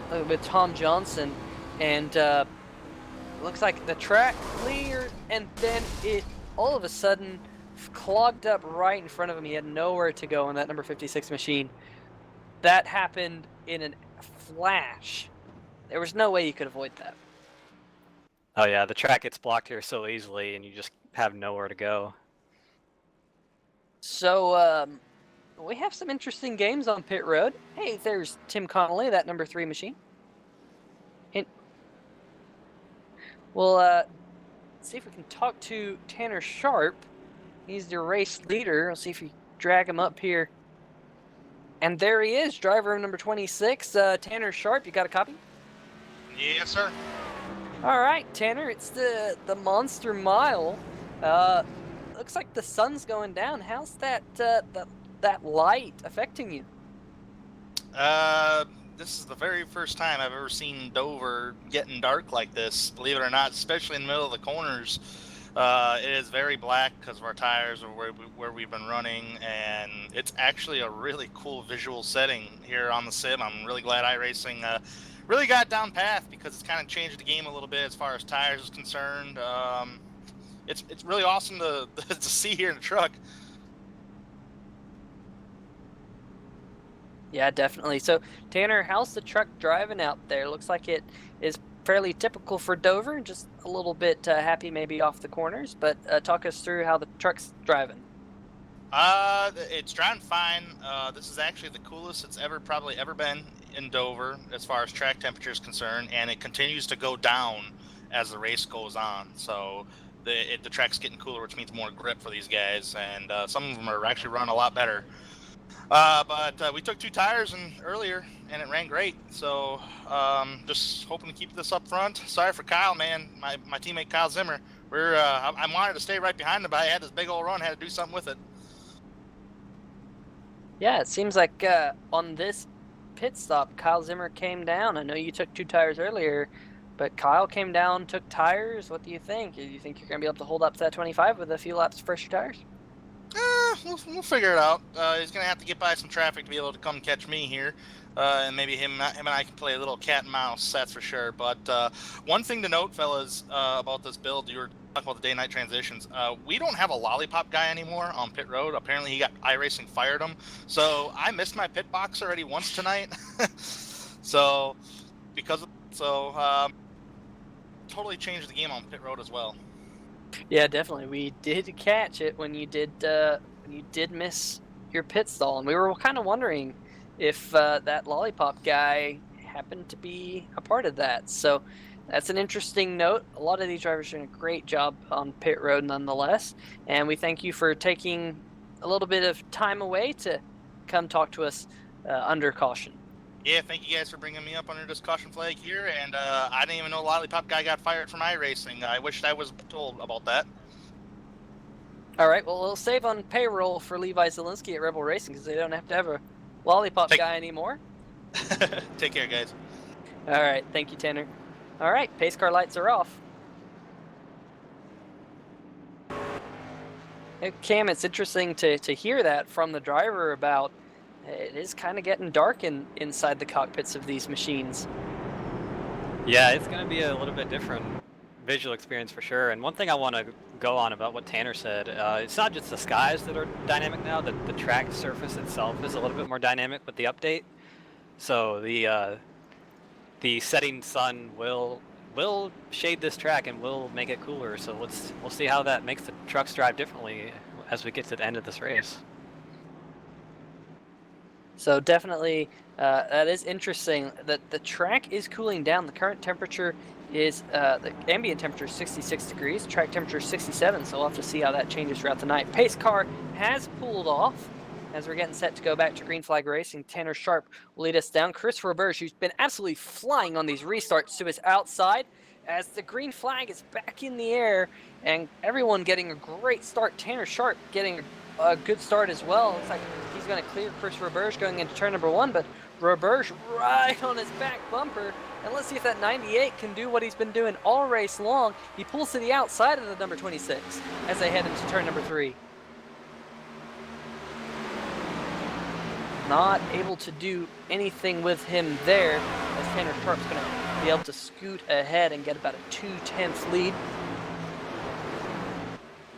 Speaker 3: with Tom Johnson, and looks like the track cleared, and then it all of a sudden clogged up right in front of him. He had nowhere to go on that number 56 machine. That happened in a flash. There was no way you could avoid that.
Speaker 4: Oh yeah, the track gets blocked here so easily, and you just have nowhere to go.
Speaker 3: So, we have some interesting games on pit road. Hey, there's Tim Connolly, that number 3 machine. We'll see if we can talk to Tanner Sharp He's the race leader. Let's see if we drag him up here. And there he is, driver of number 26, Tanner Sharp. You got a copy?
Speaker 5: Yes, sir.
Speaker 3: All right, Tanner, it's the Monster Mile. Looks like the sun's going down. How's that that light affecting you?
Speaker 5: This is the very first time I've ever seen Dover getting dark like this, believe it or not, especially in the middle of the corners. It is very black because of our tires or where we've been running, and it's actually a really cool visual setting here on the sim. I'm really glad iRacing really got down path because it's kind of changed the game a little bit as far as tires is concerned. It's really awesome to to see here in the truck.
Speaker 3: Yeah, definitely. So, Tanner, how's the truck driving out there? Looks like it is fairly typical for Dover, just a little bit happy maybe off the corners, but talk us through how the truck's driving.
Speaker 5: It's driving fine. This is actually the coolest it's probably ever been in Dover as far as track temperature is concerned, and it continues to go down as the race goes on. So the track's getting cooler, which means more grip for these guys, and some of them are actually running a lot better. But we took 2 tires earlier, and it ran great. So just hoping to keep this up front. Sorry for Kyle, man. My teammate Kyle Zimmer. I wanted to stay right behind him, but I had this big old run. Had to do something with it.
Speaker 3: Yeah, it seems like on this pit stop, Kyle Zimmer came down. I know you took 2 tires earlier, but Kyle came down, took tires. What do you think? Do you think you're going to be able to hold up to that 25 with a few laps fresh your tires?
Speaker 5: We'll figure it out. He's going to have to get by some traffic to be able to come catch me here. And maybe him and I can play a little cat and mouse, that's for sure. But one thing to note, fellas, about this build, you were talking about the day-night transitions. We don't have a lollipop guy anymore on pit road. Apparently, iRacing fired him. So I missed my pit box already once tonight. Totally changed the game on pit road as well.
Speaker 3: Yeah, definitely. We did catch it when you did miss your pit stall, and we were kind of wondering if that lollipop guy happened to be a part of that. So that's an interesting note. A lot of these drivers are doing a great job on pit road nonetheless, and we thank you for taking a little bit of time away to come talk to us under caution.
Speaker 5: Yeah, thank you guys for bringing me up under this caution flag here, and I didn't even know Lollipop Guy got fired from iRacing. I wished I was told about that.
Speaker 3: All right, well, we'll save on payroll for Levi Zielinski at Rebel Racing because they don't have to have a Lollipop guy anymore.
Speaker 5: Take care, guys.
Speaker 3: All right, thank you, Tanner. All right, pace car lights are off. Hey, Cam, it's interesting to hear that from the driver about it is kind of getting dark inside the cockpits of these machines.
Speaker 4: Yeah, it's going to be a little bit different visual experience for sure. And one thing I want to go on about what Tanner said, it's not just the skies that are dynamic now, the track surface itself is a little bit more dynamic with the update. So the setting sun will shade this track and will make it cooler. So we'll see how that makes the trucks drive differently as we get to the end of this race.
Speaker 3: So definitely, that is interesting. That the track is cooling down. The current temperature is the ambient temperature is 66 degrees. Track temperature is 67. So we'll have to see how that changes throughout the night. Pace car has pulled off as we're getting set to go back to green flag racing. Tanner Sharp will lead us down. Chris Roberge, who's been absolutely flying on these restarts, to his outside as the green flag is back in the air, and everyone getting a great start. Tanner Sharp getting a good start as well. Looks like he's going to clear Chris Roberge going into turn number 1, but Roberge right on his back bumper. And let's see if that 98 can do what he's been doing all race long. He pulls to the outside of the number 26 as they head into turn number 3. Not able to do anything with him there, as Tanner Sharp's going to be able to scoot ahead and get about a 2/10 lead.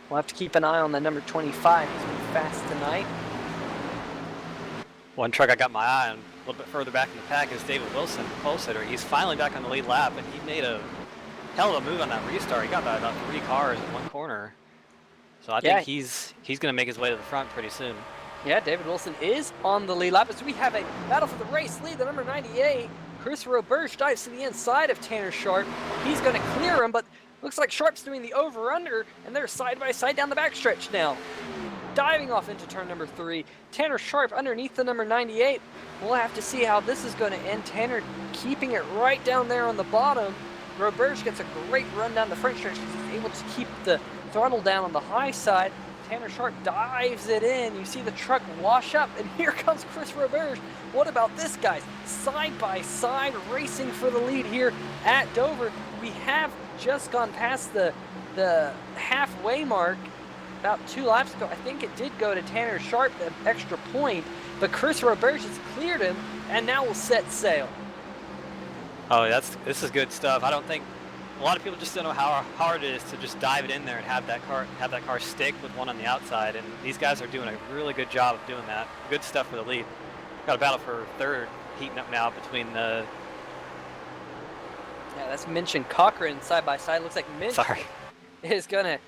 Speaker 3: We'll have to keep an eye on the number 25. He's been fast tonight.
Speaker 4: One truck I got my eye on a little bit further back in the pack is David Wilson, pole sitter. He's finally back on the lead lap, and he made a hell of a move on that restart. He got by about 3 cars in one corner. So I think he's going to make his way to the front pretty soon.
Speaker 3: Yeah, David Wilson is on the lead lap as we have a battle for the race lead. The number 98, Chris Roberge, dives to the inside of Tanner Sharp. He's going to clear him, but Looks like Sharp's doing the over-under, and they're side-by-side down the backstretch now. Diving off into turn number 3. Tanner Sharp underneath the number 98. We'll have to see how this is going to end. Tanner keeping it right down there on the bottom. Roberge gets a great run down the front stretch because he's able to keep the throttle down on the high side. Tanner Sharp dives it in. You see the truck wash up, and here comes Chris Roberge. What about this, guys? Side by side racing for the lead here at Dover. We have just gone past the halfway mark about 2 laps ago. I think it did go to Tanner Sharp, an extra point, but Chris Roberge has cleared him, and now will set sail.
Speaker 4: Oh, this is good stuff. I don't think a lot of people just don't know how hard it is to just dive it in there and have that car stick with one on the outside, and these guys are doing a really good job of doing that. Good stuff for the lead. Got a battle for third heating up now between the...
Speaker 3: Yeah, that's Minch and Cochran side by side. Looks like Minch is gonna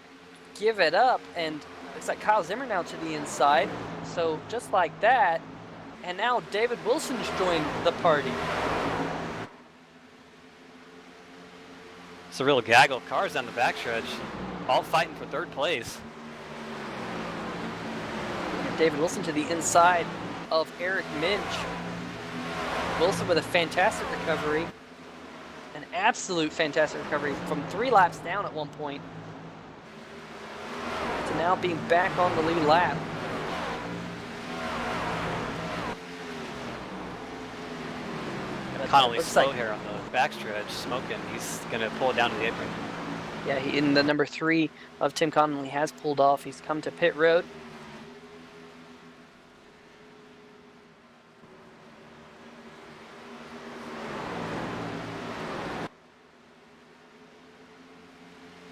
Speaker 3: give it up, and looks like Kyle Zimmer now to the inside. So just like that, and now David Wilson's joined the party.
Speaker 4: It's a real gaggle of cars down the backstretch, all fighting for third place.
Speaker 3: David Wilson to the inside of Eric Minch. Wilson with a fantastic recovery. An absolute fantastic recovery from 3 laps down at one point to now being back on the lead lap.
Speaker 4: Connolly's slow here on the backstretch, smoking. He's going to pull it down to the apron.
Speaker 3: Yeah, in the number 3 of Tim Connolly has pulled off. He's come to pit road.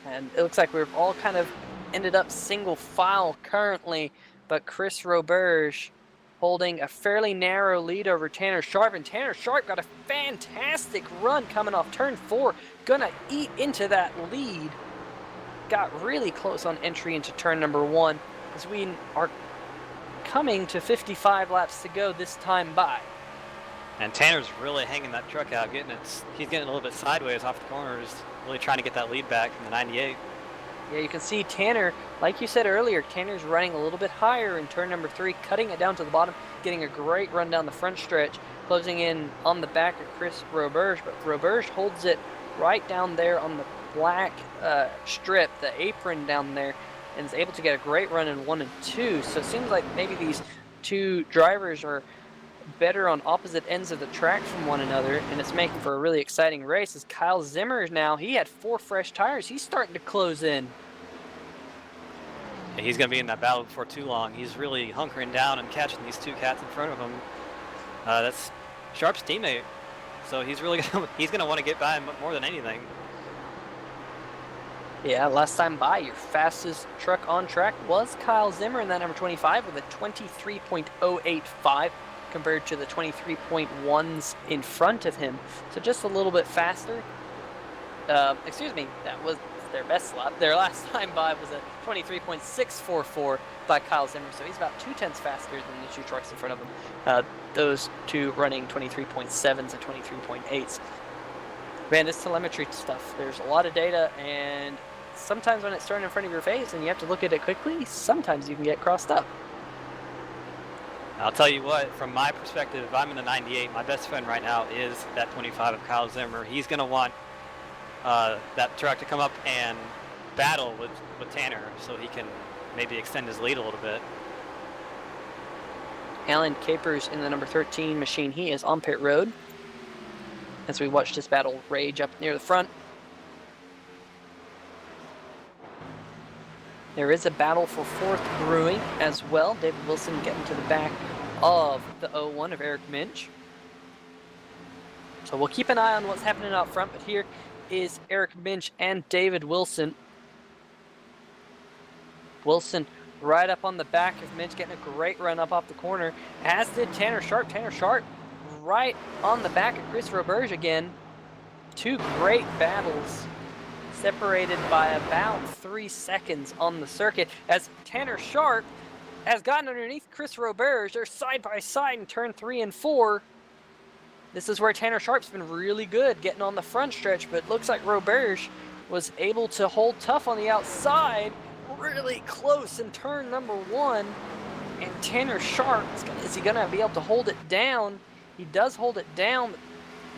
Speaker 3: And it looks like we've all kind of ended up single file currently, but Chris Roberge holding a fairly narrow lead over Tanner Sharp, and Tanner Sharp got a fantastic run coming off turn 4, gonna eat into that lead. Got really close on entry into turn number 1 as we are coming to 55 laps to go this time by.
Speaker 4: And Tanner's really hanging that truck out, he's getting a little bit sideways off the corners, really trying to get that lead back from the 98.
Speaker 3: Yeah, you can see Tanner, like you said earlier, Tanner's running a little bit higher in turn number 3, cutting it down to the bottom, getting a great run down the front stretch, closing in on the back of Chris Roberge, but Roberge holds it right down there on the black strip, the apron down there, and is able to get a great run in 1 and 2. So it seems like maybe these two drivers are better on opposite ends of the track from one another, and it's making for a really exciting race as Kyle Zimmer now, he had 4 fresh tires. He's starting to close in.
Speaker 4: Yeah, he's going to be in that battle before too long. He's really hunkering down and catching these 2 cats in front of him. That's Sharp's teammate, so he's really he's going to want to get by him more than anything.
Speaker 3: Yeah, last time by, your fastest truck on track was Kyle Zimmer in that number 25 with a 23.085 compared to the 23.1s in front of him. So just a little bit faster. Excuse me, that was their best lap. Their last time by was a 23.644 by Kyle Zimmer. So he's about 0.2 faster than the 2 trucks in front of him. Those 2 running 23.7s and 23.8s. Man, this telemetry stuff, there's a lot of data, and sometimes when it's thrown in front of your face and you have to look at it quickly, sometimes you can get crossed up.
Speaker 4: I'll tell you what, from my perspective, if I'm in the 98, my best friend right now is that 25 of Kyle Zimmer. He's going to want that truck to come up and battle with Tanner so he can maybe extend his lead a little bit.
Speaker 3: Alan Capers in the number 13 machine. He is on pit road as we watch this battle rage up near the front. There is a battle for 4th brewing as well. David Wilson getting to the back of the 01 of Eric Minch. So we'll keep an eye on what's happening out front, but here is Eric Minch and David Wilson. Wilson right up on the back of Minch, getting a great run up off the corner, as did Tanner Sharp. Tanner Sharp right on the back of Chris Roberge again. 2 great battles, separated by about 3 seconds on the circuit, as Tanner Sharp has gotten underneath Chris Roberge. They're side by side in turn 3 and 4. This is where Tanner Sharp's been really good, getting on the front stretch, but looks like Roberge was able to hold tough on the outside, really close in turn number 1. And Tanner Sharp, is he going to be able to hold it down? He does hold it down, but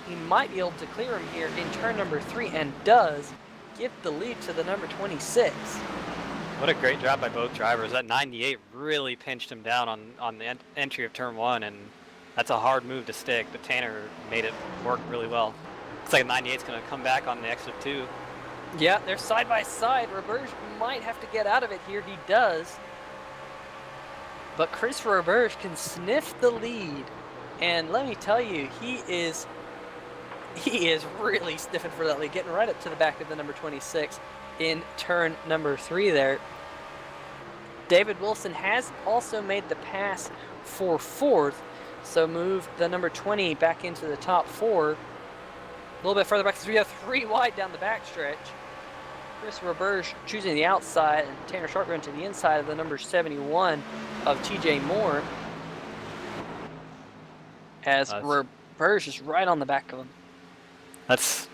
Speaker 3: he might be able to clear him here in turn number 3, and does give the lead to the number 26.
Speaker 4: What a great job by both drivers. That 98 really pinched him down on the entry of turn 1, and that's a hard move to stick, but Tanner made it work really well. Looks like 98's going to come back on the exit 2.
Speaker 3: Yeah, they're side by side. Roberge might have to get out of it here. He does. But Chris Roberge can sniff the lead. And let me tell you, he is really sniffing for that lead, getting right up to the back of the number 26 in turn number 3 there. David Wilson has also made the pass for 4th, so move the number 20 back into the top 4. A little bit further back, so we have 3 wide down the backstretch. Chris Roberge choosing the outside, and Tanner Sharp going to the inside of the number 71 of TJ Moore. As Roberge is right on the back of him.
Speaker 4: That's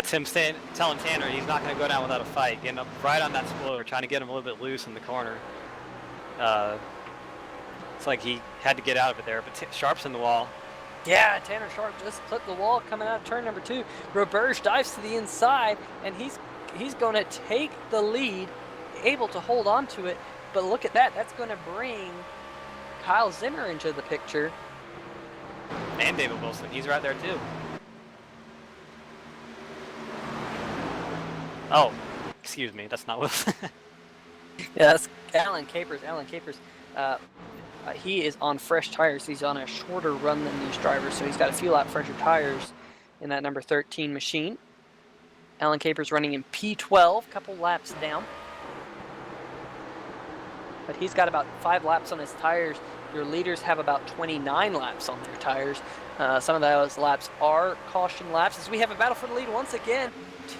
Speaker 4: him telling Tanner he's not going to go down without a fight, getting up right on that spoiler, trying to get him a little bit loose in the corner. It's like he had to get out of it there, but Sharp's in the wall.
Speaker 3: Yeah, Tanner Sharp just clipped the wall coming out of turn number 2. Roberge dives to the inside, and he's going to take the lead, able to hold on to it. But look at that. That's going to bring Kyle Zimmer into the picture.
Speaker 4: And David Wilson. He's right there, too. Oh, excuse me. That's not Wilson.
Speaker 3: Yeah, that's Alan Capers. Alan Capers, he is on fresh tires. He's on a shorter run than these drivers, so he's got a few lap fresher tires in that number 13 machine. Alan Capers running in P12, couple laps down. But he's got about 5 laps on his tires. Your leaders have about 29 laps on their tires. Some of those laps are caution laps. As we have a battle for the lead once again,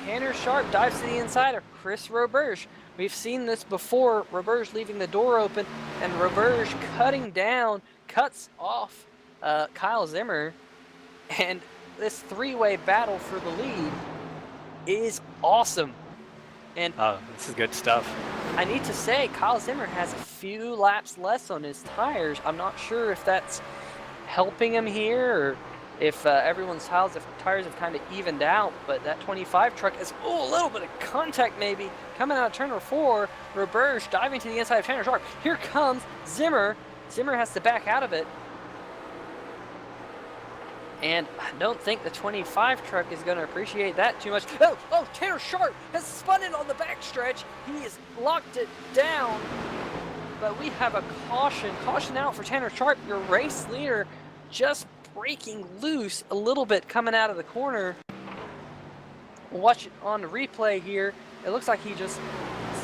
Speaker 3: Tanner Sharp dives to the inside of Chris Roberge. We've seen this before, Roberge leaving the door open, and Roberge cuts off Kyle Zimmer. And this 3-way battle for the lead is awesome. And
Speaker 4: this is good stuff.
Speaker 3: I need to say, Kyle Zimmer has a few laps less on his tires. I'm not sure if that's helping him here, or if everyone's tires have kind of evened out, but that 25 truck is, a little bit of contact maybe, coming out of turn number 4. Roberge diving to the inside of Tanner Sharp. Here comes Zimmer. Zimmer has to back out of it. And I don't think the 25 truck is going to appreciate that too much. Oh, Tanner Sharp has spun it on the backstretch. He has locked it down. But we have a caution out for Tanner Sharp, your race leader, just breaking loose a little bit coming out of the corner. We'll watch it on the replay here. It looks like he just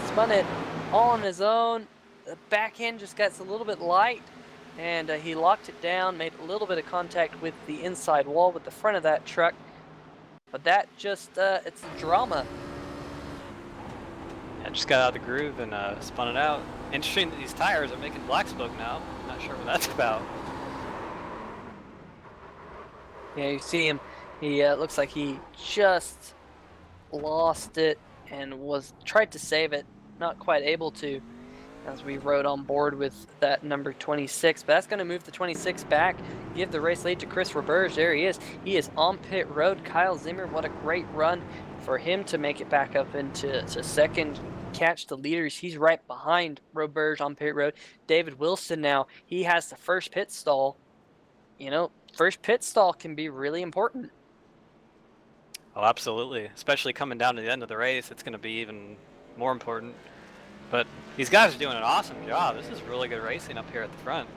Speaker 3: spun it all on his own. The back end just gets a little bit light, and he locked it down, made a little bit of contact with the inside wall with the front of that truck. But that just, it's a drama.
Speaker 4: Yeah, just got out of the groove and spun it out. Interesting that these tires are making black smoke now. Not sure what that's about.
Speaker 3: Yeah, you see him. He looks like he just lost it and tried to save it, not quite able to, as we rode on board with that number 26. But that's going to move the 26 back, give the race lead to Chris Roberge. There he is. He is on pit road. Kyle Zimmer, what a great run for him to make it back up into second, catch the leaders. He's right behind Roberge on pit road. David Wilson now, he has the first pit stall. You know, first pit stall can be really important.
Speaker 4: Oh, absolutely. Especially coming down to the end of the race, it's going to be even more important. But these guys are doing an awesome job. This is really good racing up here at the front.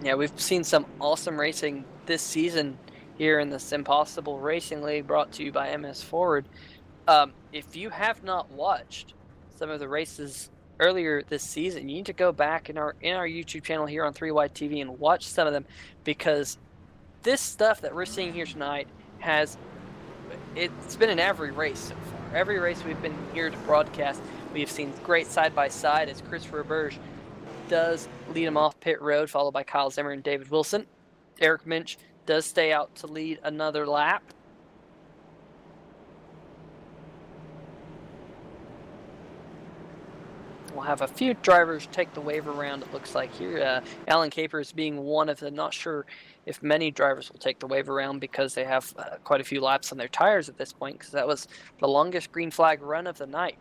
Speaker 3: Yeah, we've seen some awesome racing this season here in the SimPossible Racing League, brought to you by MS Forward. If you have not watched some of the races earlier this season, you need to go back in our YouTube channel here on 3Y TV and watch some of them, because this stuff that we're seeing here tonight it's been in every race so far. Every race we've been here to broadcast, we have seen great side-by-side as Chris Roberge does lead him off pit road, followed by Kyle Zimmer and David Wilson. Eric Minch does stay out to lead another lap. we'll have a few drivers take the wave around, it looks like here. Alan Capers being one of them. Not sure if many drivers will take the wave around because they have quite a few laps on their tires at this point, because that was the longest green flag run of the night.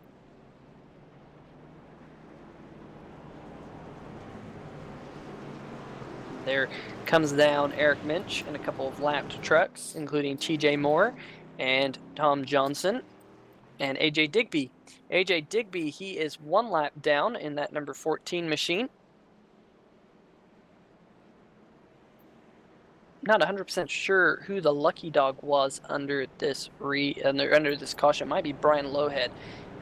Speaker 3: There comes down Eric Minch and a couple of lapped trucks, including TJ Moore and Tom Johnson and AJ Digby. AJ Digby, he is 1 lap down in that number 14 machine. Not 100% sure who the lucky dog was under this under this caution. It might be Brian Lowhead.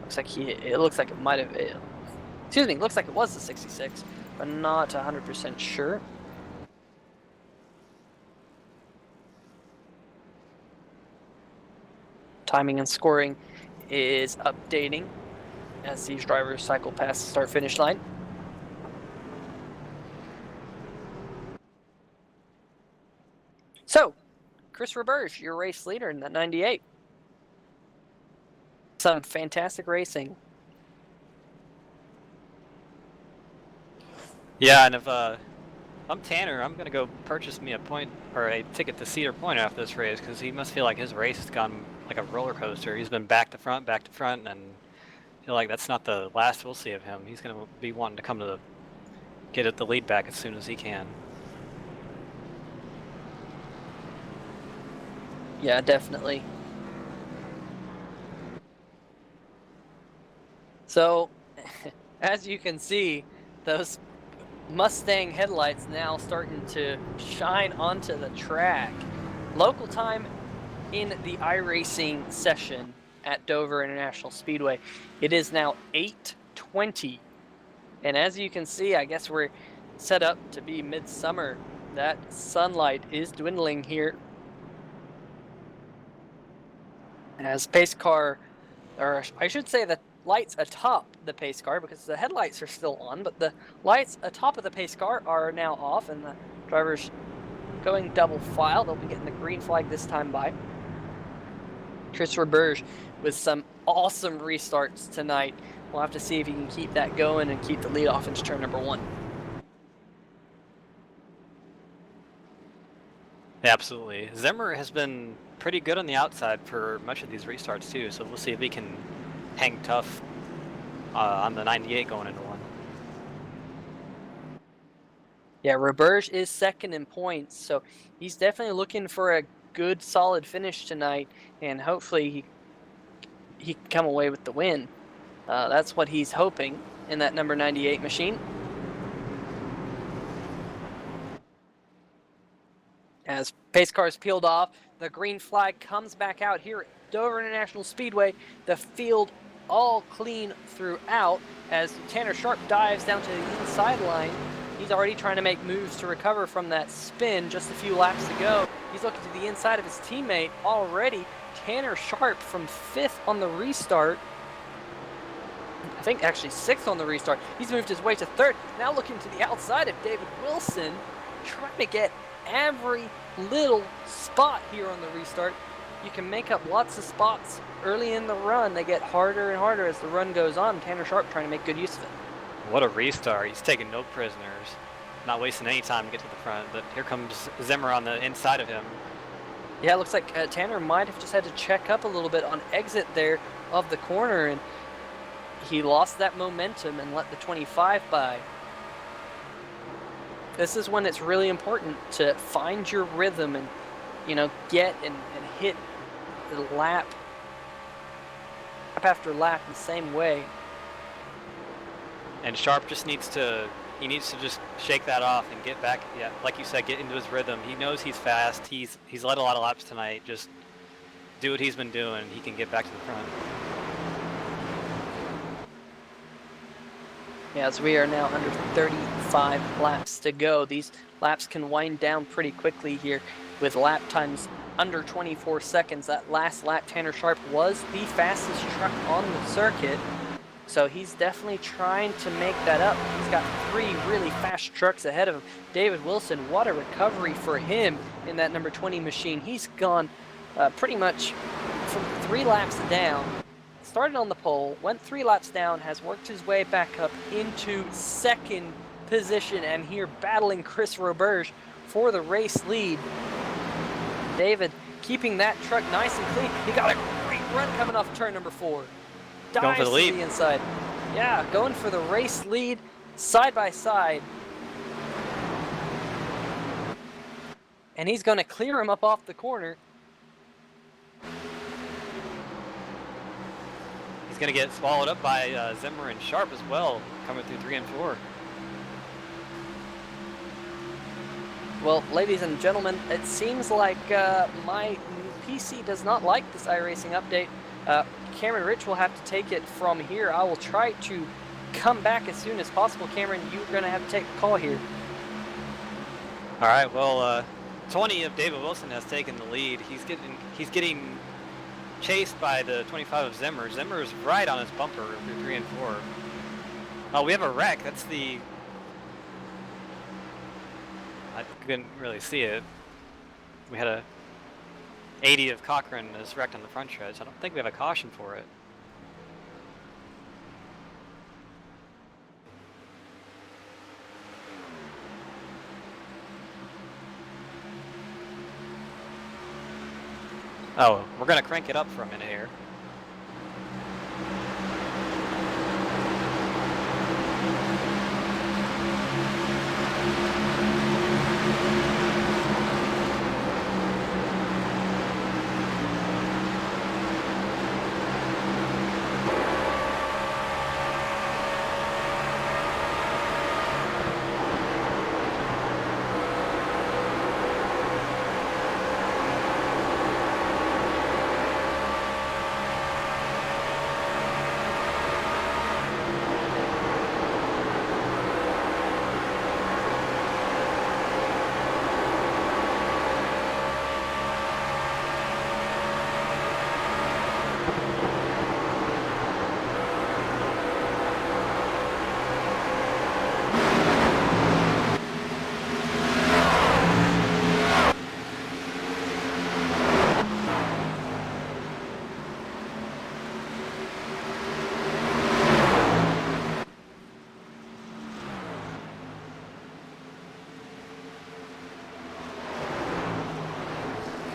Speaker 3: Looks like it looks like it might have. Excuse me. Looks like it was the 66, but not 100% sure. Timing and scoring is updating as these drivers cycle past the start-finish line. So, Chris Roberge, your race leader in that 98. Some fantastic racing.
Speaker 4: Yeah, and if I'm Tanner, I'm gonna go purchase me a point or a ticket to Cedar Point after this race, because he must feel like his race has gone like a roller coaster. He's been back to front, and I feel like that's not the last we'll see of him. He's gonna be wanting to come to get at the lead back as soon as he can.
Speaker 3: Yeah, definitely. So, as you can see, those Mustang headlights now starting to shine onto the track. Local time in the iRacing session at Dover International Speedway, it is now 8:20. And as you can see, I guess we're set up to be midsummer. That sunlight is dwindling here. As pace car, or I should say the lights atop the pace car, because the headlights are still on, but the lights atop of the pace car are now off, and the drivers going double file. They'll be getting the green flag this time by. Chris Roberge with some awesome restarts tonight. We'll have to see if he can keep that going and keep the lead off into turn number 1.
Speaker 4: Yeah, absolutely. Zimmer has been pretty good on the outside for much of these restarts too, so we'll see if he can hang tough on the 98 going into 1.
Speaker 3: Yeah, Roberge is second in points, so he's definitely looking for a good, solid finish tonight, and hopefully he can come away with the win. That's what he's hoping in that number 98 machine. As pace cars peeled off, the green flag comes back out here at Dover International Speedway. The field all clean throughout as Tanner Sharp dives down to the inside line. He's already trying to make moves to recover from that spin just a few laps to go. He's looking to the inside of his teammate already. Tanner Sharp from 5th on the restart. I think actually 6th on the restart. He's moved his way to 3rd. Now looking to the outside of David Wilson, trying to get every little spot here on the restart. You can make up lots of spots early in the run. They get harder and harder as the run goes on. Tanner Sharp trying to make good use of it.
Speaker 4: What a restart. He's taking no prisoners. Not wasting any time to get to the front, but here comes Zimmer on the inside of him.
Speaker 3: Yeah, it looks like Tanner might have just had to check up a little bit on exit there of the corner, and he lost that momentum and let the 25 by. This is when it's really important to find your rhythm and, get and hit the lap after lap the same way.
Speaker 4: And Sharp just needs to just shake that off and get back, like you said, get into his rhythm. He knows he's fast. He's led a lot of laps tonight. Just do what he's been doing. He can get back to the front.
Speaker 3: Yeah, as we are now under 35 laps to go. These laps can wind down pretty quickly here with lap times under 24 seconds. That last lap, Tanner Sharp was the fastest truck on the circuit, so he's definitely trying to make that up. He's got 3 really fast trucks ahead of him. David Wilson, what a recovery for him in that number 20 machine. He's gone pretty much from 3 laps down. started on the pole, went 3 laps down, has worked his way back up into second position, and here battling Chris Roberge for the race lead. David keeping that truck nice and clean. He got a great run coming off turn number 4.
Speaker 4: Going for the lead.
Speaker 3: To the inside. Yeah, going for the race lead side by side. And he's going to clear him up off the corner.
Speaker 4: He's going to get swallowed up by Zimmer and Sharp as well, coming through 3 and 4.
Speaker 3: Well, ladies and gentlemen, it seems like my PC does not like this iRacing update. Cameron Rich will have to take it from here. I will try to come back as soon as possible. Cameron, you're going to have to take the call here.
Speaker 4: All right, well, 20 of David Wilson has taken the lead. He's getting chased by the 25 of Zimmer. Zimmer is right on his bumper through 3 and 4. Oh, we have a wreck. That's the... I couldn't really see it. We had a 80 of Cochran is wrecked on the front stretch. I don't think we have a caution for it. Oh, we're gonna crank it up for a minute here.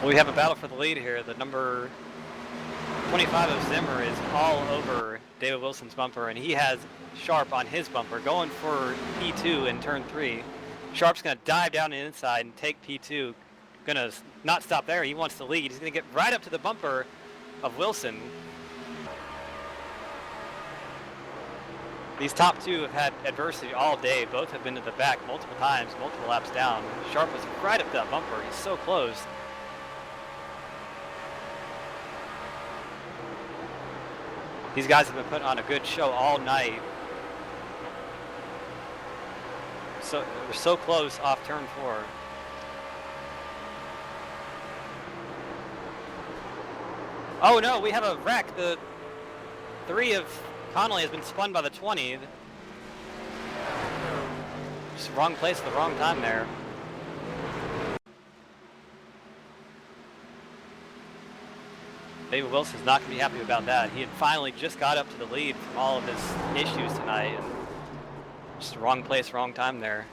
Speaker 4: We have a battle for the lead here. The number 25 of Zimmer is all over David Wilson's bumper, and he has Sharp on his bumper, going for P2 in turn 3. Sharp's going to dive down the inside and take P2. Going to not stop there. He wants to lead. He's going to get right up to the bumper of Wilson. These top two have had adversity all day. Both have been to the back multiple times, multiple laps down. Sharp was right up to that bumper. He's so close. These guys have been putting on a good show all night. So we're so close off turn 4. Oh no, we have a wreck. The 3 of Connolly has been spun by the 20. Just wrong place at the wrong time there. David Wilson's not going to be happy about that. He had finally just got up to the lead from all of his issues tonight. And just the wrong place, wrong time there.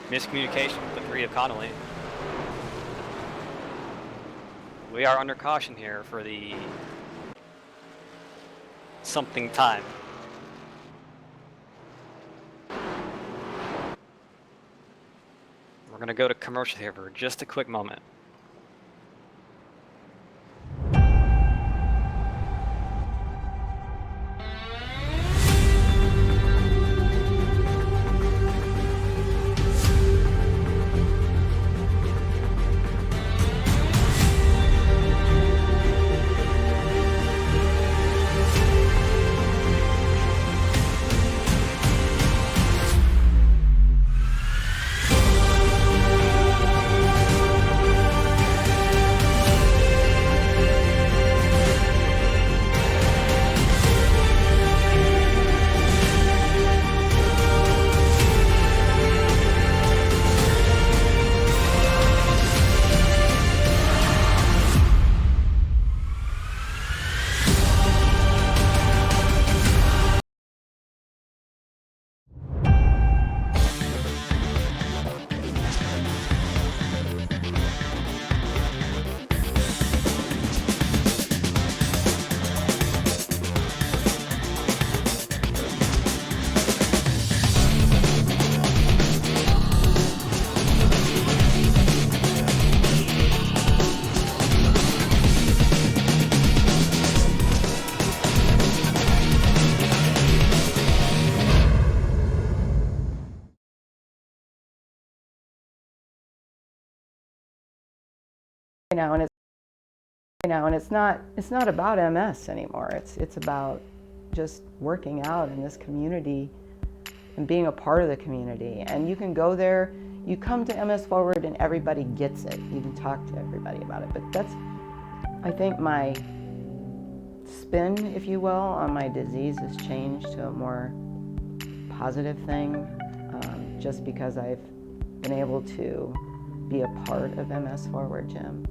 Speaker 4: Miscommunication with the 3 of Connolly. We are under caution here for the something time. We're going to go to commercial here for just a quick moment.
Speaker 1: now, and it's not about MS anymore. It's about just working out in this community and being a part of the community. And you can go there, you come to MS Forward and everybody gets it. You can talk to everybody about it. But that's, I think, my spin, if you will, on my disease has changed to a more positive thing, just because I've been able to be a part of MS Forward Gym.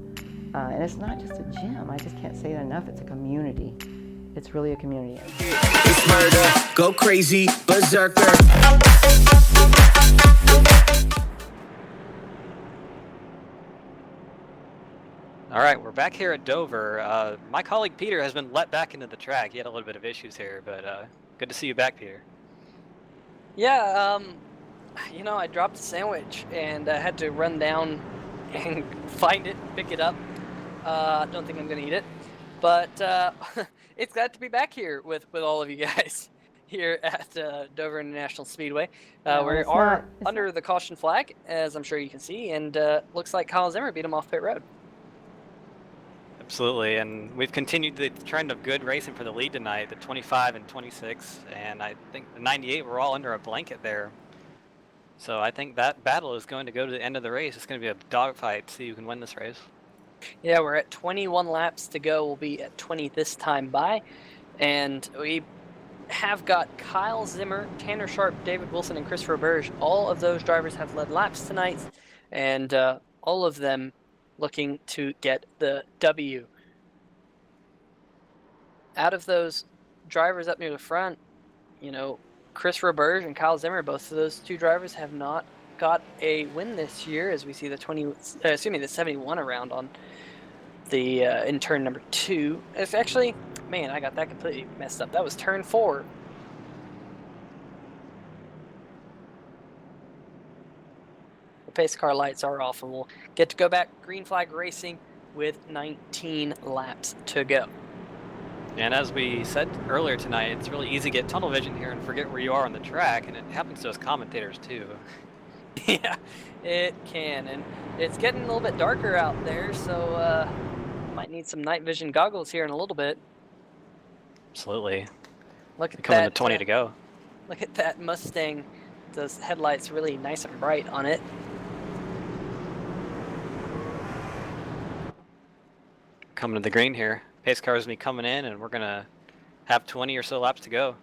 Speaker 1: And it's not just a gym, I just can't say it enough, it's a community. It's really a community.
Speaker 2: It's murder, go crazy, berserker.
Speaker 4: All right, we're back here at Dover. My colleague Peter has been let back into the track. He had a little bit of issues here, but good to see you back, Peter.
Speaker 3: Yeah, you know, I dropped a sandwich and I had to run down and find it, pick it up. Don't think I'm gonna eat it, but it's glad to be back here with all of you guys here at Dover International Speedway. We are under the caution flag, as I'm sure you can see, and looks like Kyle Zimmer beat him off pit road.
Speaker 4: Absolutely, and we've continued the trend of good racing for the lead tonight, the 25 and 26, and I think the 98 were all under a blanket there. So I think that battle is going to go to the end of the race. It's going to be a dogfight to see who can win this race.
Speaker 3: Yeah, we're at 21 laps to go. We'll be at 20 this time by, and we have got Kyle Zimmer, Tanner Sharp, David Wilson, and Christopher Burge. All of those drivers have led laps tonight, and all of them looking to get the W. Out of those drivers up near the front, you know, Chris Roberge and Kyle Zimmer, both of those two drivers have not got a win this year, as we see the 71 around on the in turn number 2. It's actually, man, I got that completely messed up. That was turn 4. Pace car lights are off, and we'll get to go back green flag racing with 19 laps to go.
Speaker 4: And as we said earlier tonight, it's really easy to get tunnel vision here and forget where you are on the track, and it happens to us commentators too.
Speaker 3: Yeah, it can, and it's getting a little bit darker out there, so might need some night vision goggles here in a little bit.
Speaker 4: Absolutely.
Speaker 3: Look at
Speaker 4: Coming
Speaker 3: that,
Speaker 4: to 20 to go.
Speaker 3: Look at that Mustang. Those headlights really nice and bright on it.
Speaker 4: Coming to the green here. Pace cars be coming in, and we're gonna have 20 or so laps to go.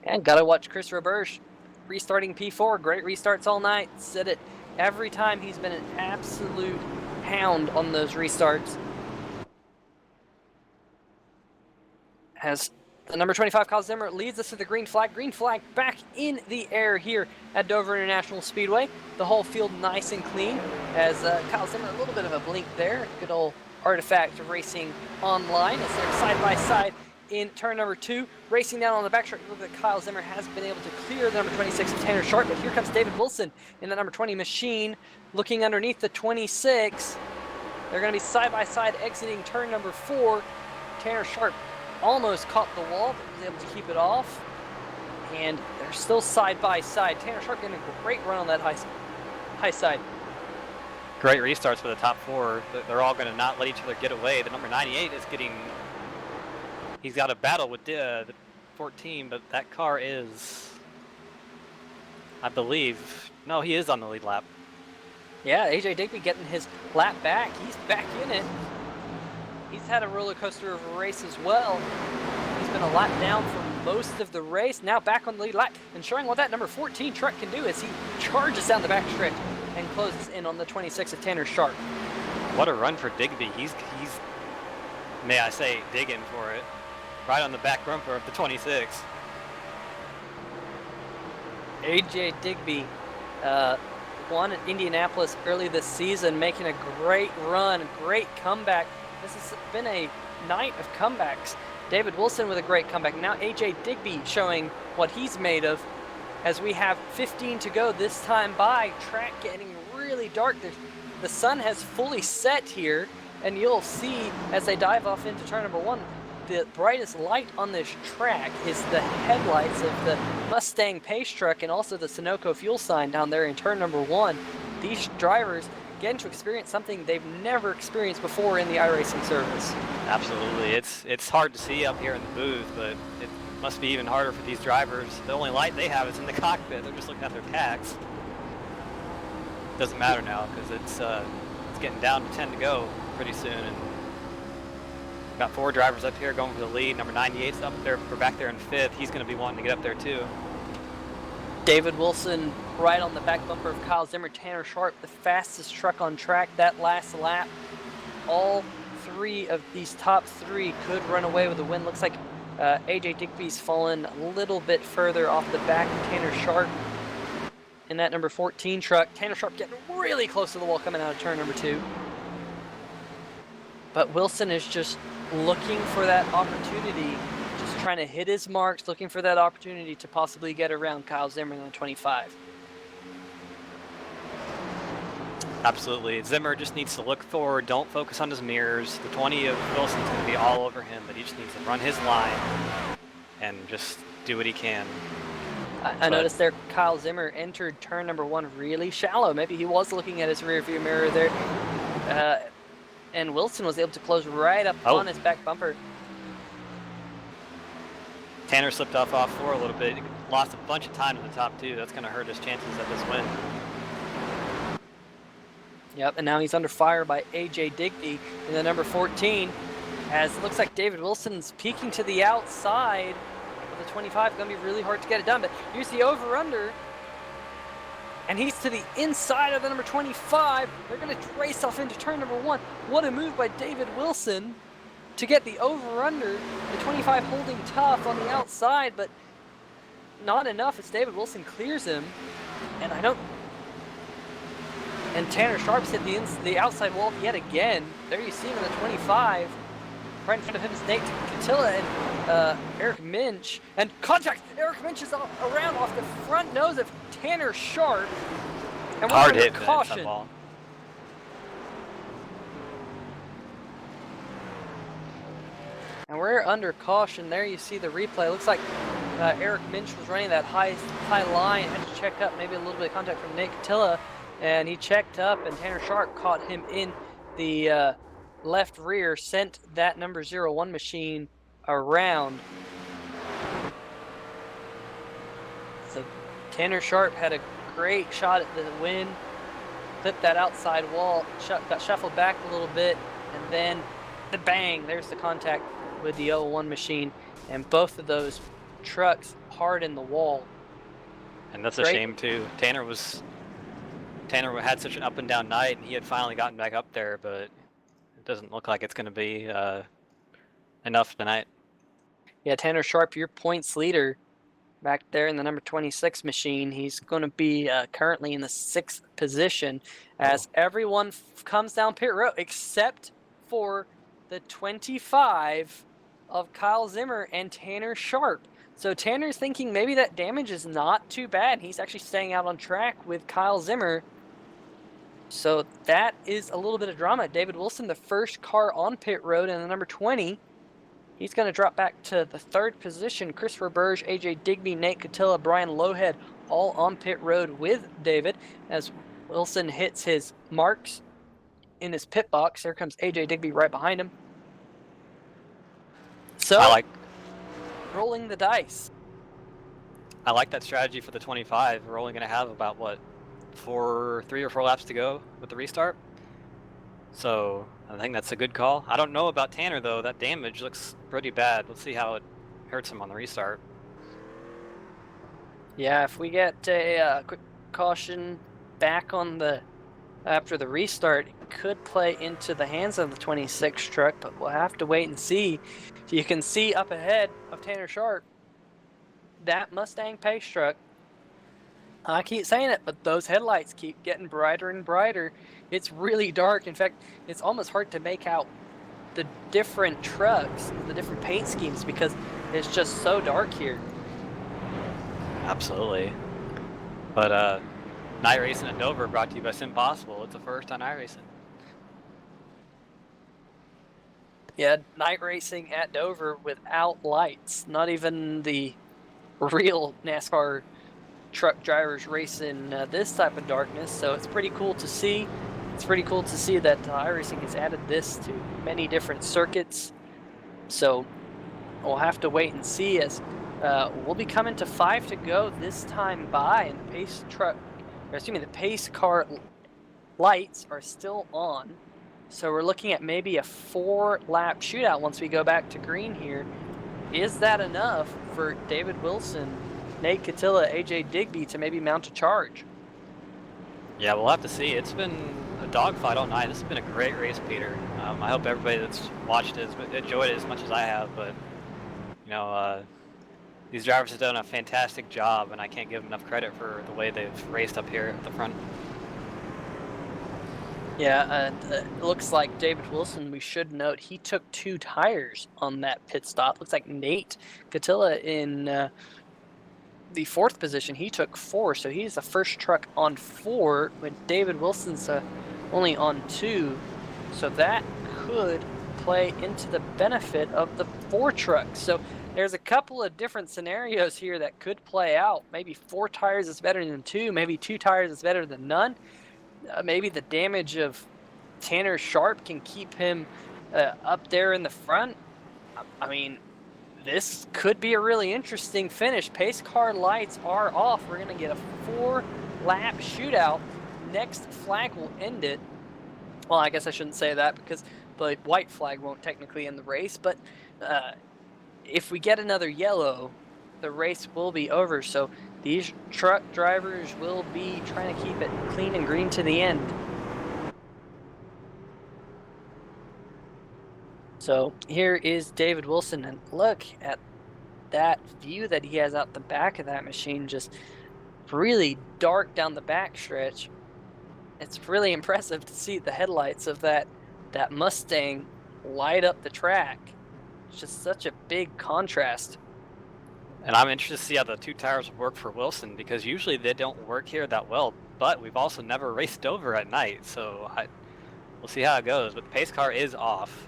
Speaker 3: And gotta watch Chris Roberge restarting P4. Great restarts all night. Said it every time. He's been an absolute hound on those restarts. As the number 25 Kyle Zimmer leads us to the green flag. Green flag back in the air here at Dover International Speedway. The whole field nice and clean, as Kyle Zimmer, a little bit of a blink there. Good old Artifact Racing Online as they're side by side in turn number 2. Racing down on the backstretch. Look at Kyle Zimmer has been able to clear the number 26 of Tanner Sharp, but here comes David Wilson in the number 20 machine, looking underneath the 26. They're going to be side by side exiting turn number 4. Tanner Sharp almost caught the wall, but was able to keep it off. And they're still side by side. Tanner Sharp getting a great run on that high side.
Speaker 4: Great restarts for the top 4. They're all going to not let each other get away. The number 98 is getting... He's got a battle with the 14, but that car is... I believe... No, he is on the lead lap.
Speaker 3: Yeah, AJ Digby getting his lap back. He's back in it. He's had a roller coaster of a race as well. He's been a lap down for most of the race. Now back on the lead lap and showing what that number 14 truck can do as he charges down the backstretch and closes in on the 26 of Tanner Sharp.
Speaker 4: What a run for Digby. He's may I say, digging for it. Right on the back bumper of the 26.
Speaker 3: AJ Digby won at Indianapolis early this season, making a great run, a great comeback. This has been a night of comebacks. David Wilson with a great comeback. Now AJ Digby showing what he's made of as we have 15 to go this time by. Track getting really dark. The sun has fully set here, and you'll see as they dive off into turn number 1, the brightest light on this track is the headlights of the Mustang pace truck and also the Sunoco fuel sign down there in turn number 1. These drivers getting to experience something they've never experienced before in the iRacing service.
Speaker 4: Absolutely. It's hard to see up here in the booth, but it must be even harder for these drivers. The only light they have is in the cockpit. They're just looking at their tacks. Doesn't matter now because it's getting down to 10 to go pretty soon, and got 4 drivers up here going for the lead. Number 98's up there. We're back there in 5th. He's going to be wanting to get up there too.
Speaker 3: David Wilson right on the back bumper of Kyle Zimmer. Tanner Sharp, the fastest truck on track that last lap. All 3 of these top 3 could run away with a win. Looks like AJ Digby's fallen a little bit further off the back of Tanner Sharp in that number 14 truck. Tanner Sharp getting really close to the wall coming out of turn number 2. But Wilson is just looking for that opportunity, just trying to hit his marks, looking for that opportunity to possibly get around Kyle Zimmer on the 25.
Speaker 4: Absolutely. Zimmer just needs to look forward, don't focus on his mirrors. The 20 of Wilson's going to be all over him, but he just needs to run his line and just do what he can.
Speaker 3: I noticed there Kyle Zimmer entered turn number 1 really shallow. Maybe he was looking at his rear view mirror there. And Wilson was able to close right up on his back bumper.
Speaker 4: Tanner slipped off 4 a little bit. He lost a bunch of time to the top 2. That's going to hurt his chances at this win.
Speaker 3: Yep, and now he's under fire by AJ Digby in the number 14, as it looks like David Wilson's peeking to the outside of the 25. Going to be really hard to get it done, but here's the over-under. And he's to the inside of the number 25. They're going to race off into turn number 1. What a move by David Wilson to get the over-under. The 25 holding tough on the outside, but not enough as David Wilson clears him. And Tanner Sharp's hit the outside wall yet again. There you see him in the 25. Right in front of him is Nate Catilla and Eric Minch. And contact! Eric Minch is around off the front nose of Tanner Sharp. And we're under caution. And we're under caution. There you see the replay. Looks like Eric Minch was running that high line. Had to check up, maybe a little bit of contact from Nate Catilla. And he checked up, and Tanner Sharp caught him in the left rear, sent that number 01 machine around. So Tanner Sharp had a great shot at the win, clipped that outside wall, got shuffled back a little bit, and then the bang, there's the contact with the 01 machine, and both of those trucks hard in the wall.
Speaker 4: And that's a shame too. Tanner had such an up and down night, and he had finally gotten back up there, but it doesn't look like it's going to be enough tonight.
Speaker 3: Yeah, Tanner Sharp, your points leader back there in the number 26 machine. He's going to be currently in the 6th position as everyone comes down pit road except for the 25 of Kyle Zimmer and Tanner Sharp. So Tanner's thinking maybe that damage is not too bad. He's actually staying out on track with Kyle Zimmer. So that is a little bit of drama. David Wilson, the first car on pit road in the number 20. He's going to drop back to the 3rd position. Christopher Burge, AJ Digby, Nate Catilla, Brian Lowhead, all on pit road with David as Wilson hits his marks in his pit box. There comes AJ Digby right behind him. So rolling the dice.
Speaker 4: I like that strategy for the 25. We're only going to have about, 3 or 4 laps to go with the restart. So I think that's a good call. I don't know about Tanner, though. That damage looks pretty bad. Let's see how it hurts him on the restart.
Speaker 3: Yeah, if we get a quick caution back on after the restart, it could play into the hands of the 26 truck, but we'll have to wait and see. You can see up ahead of Tanner Sharp, that Mustang pace truck. I keep saying it, but those headlights keep getting brighter and brighter. It's really dark. In fact, it's almost hard to make out the different trucks, the different paint schemes, because it's just so dark here.
Speaker 4: Absolutely. But YiRacing at Dover brought to you by SimPossible. It's a first on YiRacing.
Speaker 3: Yeah, YiRacing at Dover without lights. Not even the real NASCAR truck drivers racing this type of darkness, so it's pretty cool to see. It's pretty cool to see that iRacing has added this to many different circuits. So we'll have to wait and see as we'll be coming to 5 to go this time by, and the pace car lights are still on. So we're looking at maybe a 4-lap shootout once we go back to green here. Is that enough for David Wilson, Nate Catilla, AJ Digby to maybe mount a charge?
Speaker 4: Yeah, we'll have to see. It's been a dogfight all night. This has been a great race, Peter. I hope everybody that's watched it has enjoyed it as much as I have, but these drivers have done a fantastic job, and I can't give them enough credit for the way they've raced up here at the front.
Speaker 3: Yeah, it looks like David Wilson, we should note, he took 2 tires on that pit stop. Looks like Nate Catilla in the 4th position, he took 4, so he's the first truck on 4, when David Wilson's only on 2. So that could play into the benefit of the 4 trucks. So there's a couple of different scenarios here that could play out. Maybe 4 tires is better than 2, maybe 2 tires is better than none. Maybe the damage of Tanner Sharp can keep him up there in the front. I mean, this could be a really interesting finish. Pace car lights are off. We're going to get a 4-lap shootout. Next flag will end it. Well, I guess I shouldn't say that because the white flag won't technically end the race. But if we get another yellow, the race will be over. So these truck drivers will be trying to keep it clean and green to the end. So here is David Wilson, and look at that view that he has out the back of that machine, just really dark down the back stretch. It's really impressive to see the headlights of that Mustang light up the track. It's just such a big contrast.
Speaker 4: And I'm interested to see how the 2 tires work for Wilson, because usually they don't work here that well, but we've also never raced over at night, so we'll see how it goes. But the pace car is off.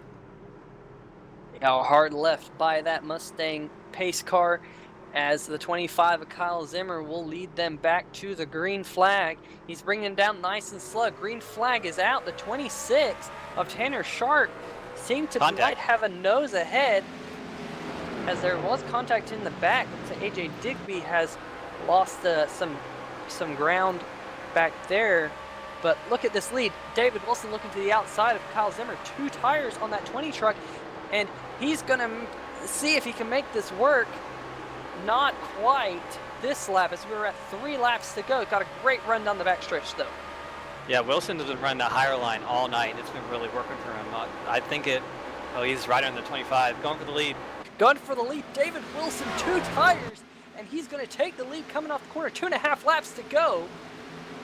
Speaker 3: How hard left by that Mustang pace car, as the 25 of Kyle Zimmer will lead them back to the green flag. He's bringing them down nice and slow. Green flag is out. The 26 of Tanner Sharp seemed to might have a nose ahead, as there was contact in the back. So AJ Digby has lost some ground back there. But look at this lead. David Wilson looking to the outside of Kyle Zimmer. 2 tires on that 20 truck, and he's going to see if he can make this work. Not quite this lap, as we were at 3 laps to go. Got a great run down the backstretch, though.
Speaker 4: Yeah, Wilson has been running that higher line all night. It's been really working for him. I think he's right on the 25, going for the lead.
Speaker 3: Going for the lead, David Wilson, 2 tires, and he's going to take the lead coming off the corner. 2.5 laps to go,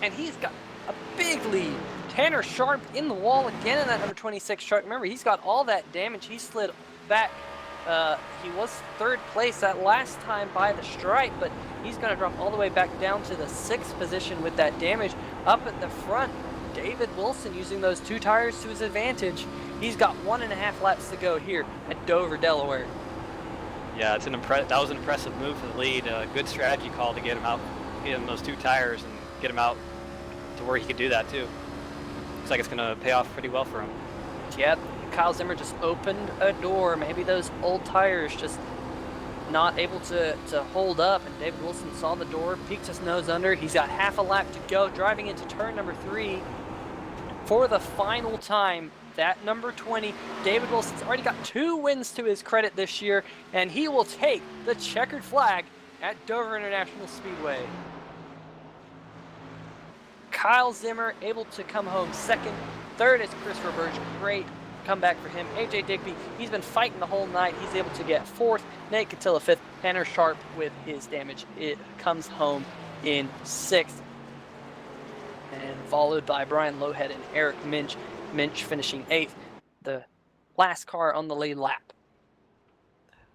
Speaker 3: and he's got a big lead. Tanner Sharp in the wall again in that number 26 truck. Remember, he's got all that damage. He slid back. He was 3rd place that last time by the stripe, but he's going to drop all the way back down to the 6th position with that damage. Up at the front, David Wilson using those 2 tires to his advantage. He's got 1.5 laps to go here at Dover, Delaware.
Speaker 4: Yeah, that was an impressive move for the lead. Good strategy call to get him those 2 tires and get him out to where he could do that too. Looks like it's going to pay off pretty well for him.
Speaker 3: Yep, Kyle Zimmer just opened a door. Maybe those old tires just not able to hold up, and David Wilson saw the door, peeked his nose under. He's got half a lap to go, driving into turn number 3 for the final time. That number 20, David Wilson's already got 2 wins to his credit this year, and he will take the checkered flag at Dover International Speedway. Kyle Zimmer able to come home 2nd. 3rd is Christopher Burge. Great comeback for him. AJ Digby, he's been fighting the whole night. He's able to get 4th. Nate Catilla 5th. Tanner Sharp with his damage. It comes home in 6th. And followed by Brian Lowhead and Eric Minch. Minch finishing 8th. The last car on the lead lap.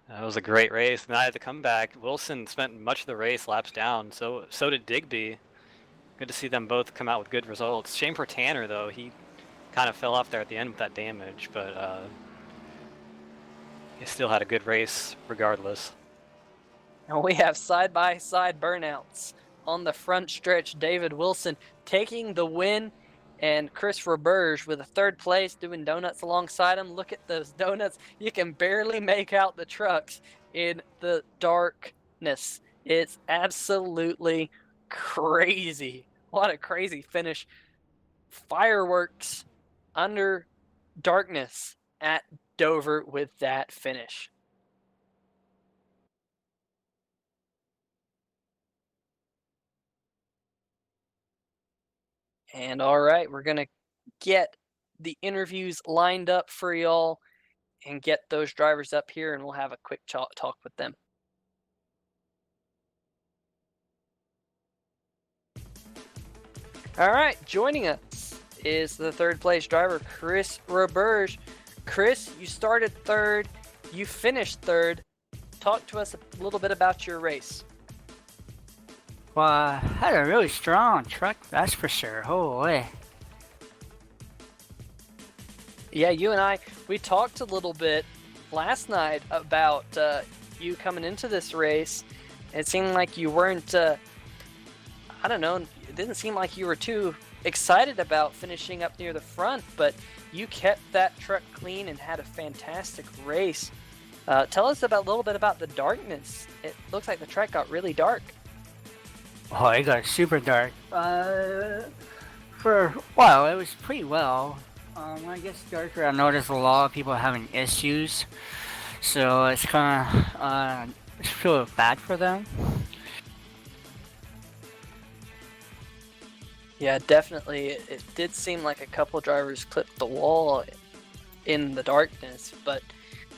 Speaker 4: That was a great race. And I had to come back. Wilson spent much of the race laps down. So did Digby. Good to see them both come out with good results. Shame for Tanner, though. He kind of fell off there at the end with that damage, but he still had a good race regardless.
Speaker 3: And we have side-by-side burnouts on the front stretch. David Wilson taking the win and Chris Roberge with a third place doing donuts alongside him. Look at those donuts. You can barely make out the trucks in the darkness. It's absolutely crazy. What a crazy finish. Fireworks under darkness at Dover with that finish. And all right, we're going to get the interviews lined up for y'all and get those drivers up here, and we'll have a quick talk with them. All right, joining us is the third place driver, Chris Roberge. Chris, you started third, you finished third. Talk to us a little bit about your race.
Speaker 6: Well, I had a really strong truck, that's for sure. Holy.
Speaker 3: Yeah, you and I, we talked a little bit last night about you coming into this race. It seemed like you weren't, I don't know, it didn't seem like you were too excited about finishing up near the front, but you kept that truck clean and had a fantastic race. Tell us a little bit about the darkness. It looks like the track got really dark.
Speaker 6: Oh, it got super dark. For a while, it was pretty well. I guess darker, I noticed a lot of people having issues. So it's kind of, I feel bad for them.
Speaker 3: Yeah, definitely. It did seem like a couple drivers clipped the wall in the darkness, but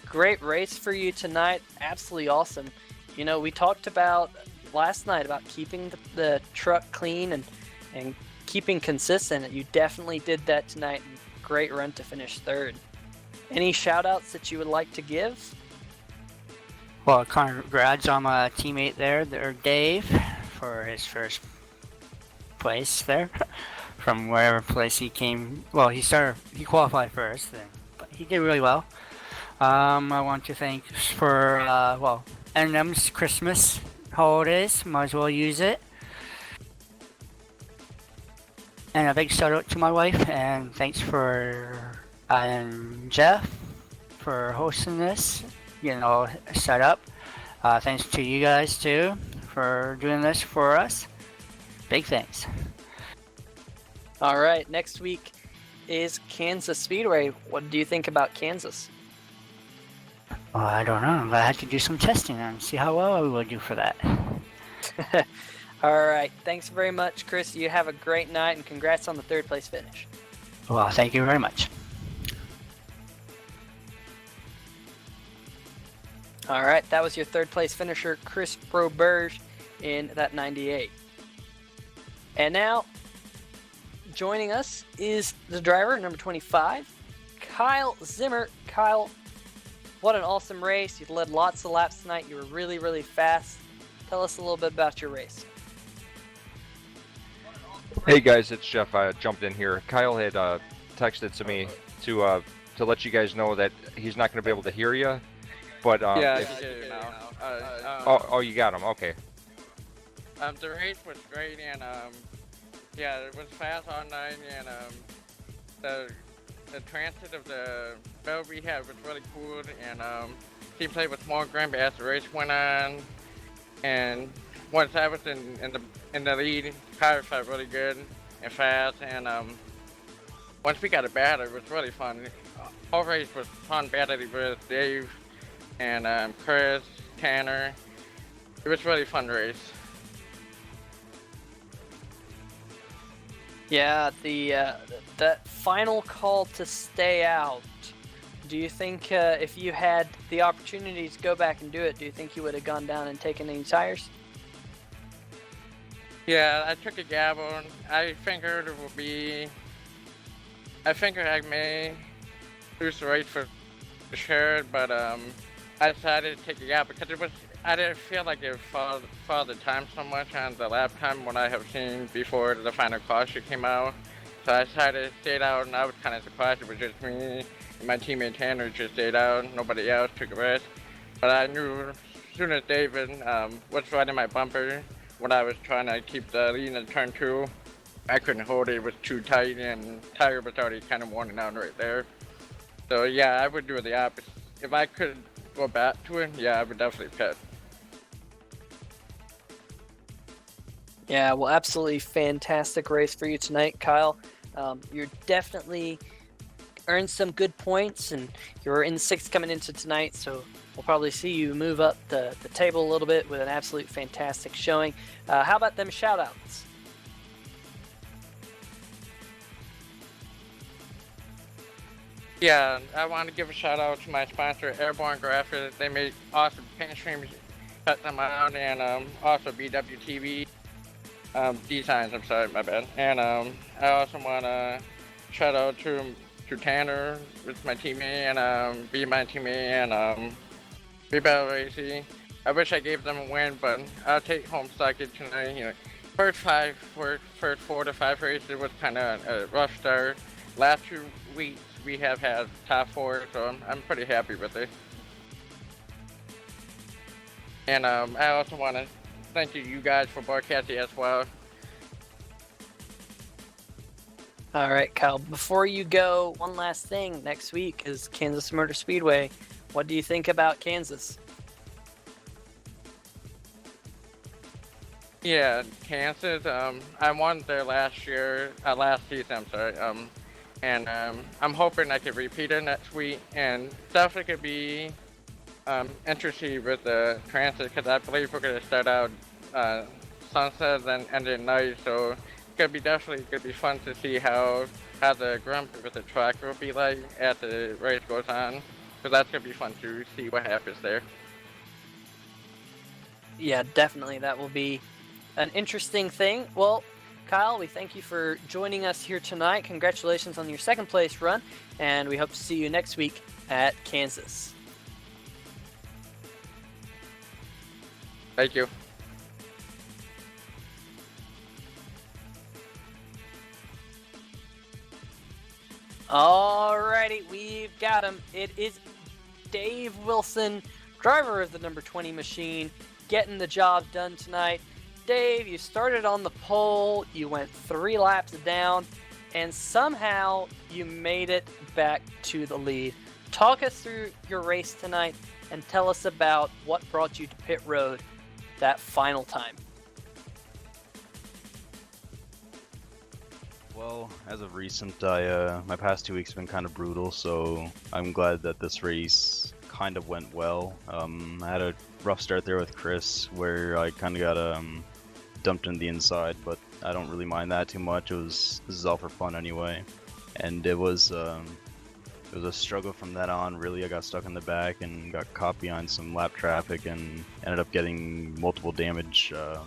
Speaker 3: great race for you tonight. Absolutely awesome. You know, we talked about last night about keeping the truck clean and keeping consistent. You definitely did that tonight. Great run to finish third. Any shout outs that you would like to give?
Speaker 6: Well, congrats on my teammate there, Dave, for his first place there. From wherever place he came. Well, he qualified first, but he did really well. I want to thank for, M&M's Christmas holidays. Might as well use it. And a big shout out to my wife, and thanks for Jeff for hosting this, getting all set up. Thanks to you guys too for doing this for us. Big thanks.
Speaker 3: All right, next week is Kansas Speedway. What do you think about Kansas?
Speaker 6: Well, I don't know, but I have to do some testing and see how well we will do for that.
Speaker 3: All right, thanks very much, Chris. You have a great night, and congrats on the third place finish.
Speaker 6: Well, thank you very much.
Speaker 3: All right, that was your third place finisher, Chris Roberge, in that 98. And now, joining us is the driver, number 25, Kyle Zimmer. Kyle, what an awesome race. You led lots of laps tonight. You were really, really fast. Tell us a little bit about your race.
Speaker 7: Hey guys, it's Jeff. I jumped in here. Kyle had texted to me to let you guys know that he's not going to be able to hear you. But
Speaker 8: yeah, I can hear you now.
Speaker 7: oh, you got him. Okay.
Speaker 8: The race was great, and yeah, it was fast all night, and the transit of the bell we had was really cool, and he played with small ground as the race went on, and once I was in the lead, car felt really good and fast, and once we got a battle, it was really fun. Whole race was fun battling with Dave and Chris, Tanner. It was really fun race.
Speaker 3: Yeah, that final call to stay out. Do you think if you had the opportunity to go back and do it, do you think you would have gone down and taken any tires?
Speaker 8: Yeah, I took a gamble. I figured I may lose the race for sure, but I decided to take a gamble because I didn't feel like it followed the time so much on the lap time when I have seen before the final caution came out. So I decided to stay out, and I was kind of surprised it was just me and my teammate Tanner just stayed out. Nobody else took a rest. But I knew as soon as David was riding my bumper when I was trying to keep the lead in turn 2, I couldn't hold it. It was too tight, and tire was already kind of worn out right there. So yeah, I would do the opposite. If I could go back to it, yeah, I would definitely pit.
Speaker 3: Yeah, well, absolutely fantastic race for you tonight, Kyle. You're definitely earned some good points, and you're in sixth coming into tonight, so we'll probably see you move up the table a little bit with an absolute fantastic showing. How about them shout-outs?
Speaker 8: Yeah, I want to give a shout out to my sponsor, Airborne Graphics. They make awesome paint streams, cut them out, and also BWTV designs. I'm sorry, my bad. And I also want to shout out to Tanner with my teammate, and be my teammate, and Rebel Racing. I wish I gave them a win, but I'll take home second tonight. You know, first 4 to 5 races was kind of a rough start. Last 2 weeks we have had top 4, so I'm pretty happy with it. And I also want to thank you guys for broadcasting as well.
Speaker 3: All right, Kyle, before you go, one last thing. Next week is Kansas Motor Speedway. What do you think about Kansas?
Speaker 8: Yeah, Kansas. I won there last season. I'm sorry. And I'm hoping I can repeat it next week. And definitely could be interesting with the transit, because I believe we're gonna start out sunset and end at night. So it's gonna be definitely gonna be fun to see how the ground with the track will be like as the race goes on. So that's gonna be fun to see what happens there.
Speaker 3: Yeah, definitely. That will be an interesting thing. Well, Kyle, we thank you for joining us here tonight. Congratulations on your second place run, and we hope to see you next week at Kansas.
Speaker 8: Thank you.
Speaker 3: Alrighty, we've got him. It is Dave Wilson, driver of the number 20 machine, getting the job done tonight. Dave, you started on the pole, you went 3 laps down, and somehow you made it back to the lead. Talk us through your race tonight and tell us about what brought you to pit road that final time.
Speaker 9: Well, as of recent, my past 2 weeks have been kind of brutal, so I'm glad that this race kind of went well. I had a rough start there with Chris, where I kind of got dumped in the inside, but I don't really mind that too much. This is all for fun anyway, and it was a struggle from that on. Really, I got stuck in the back and got caught behind some lap traffic and ended up getting multiple damage. I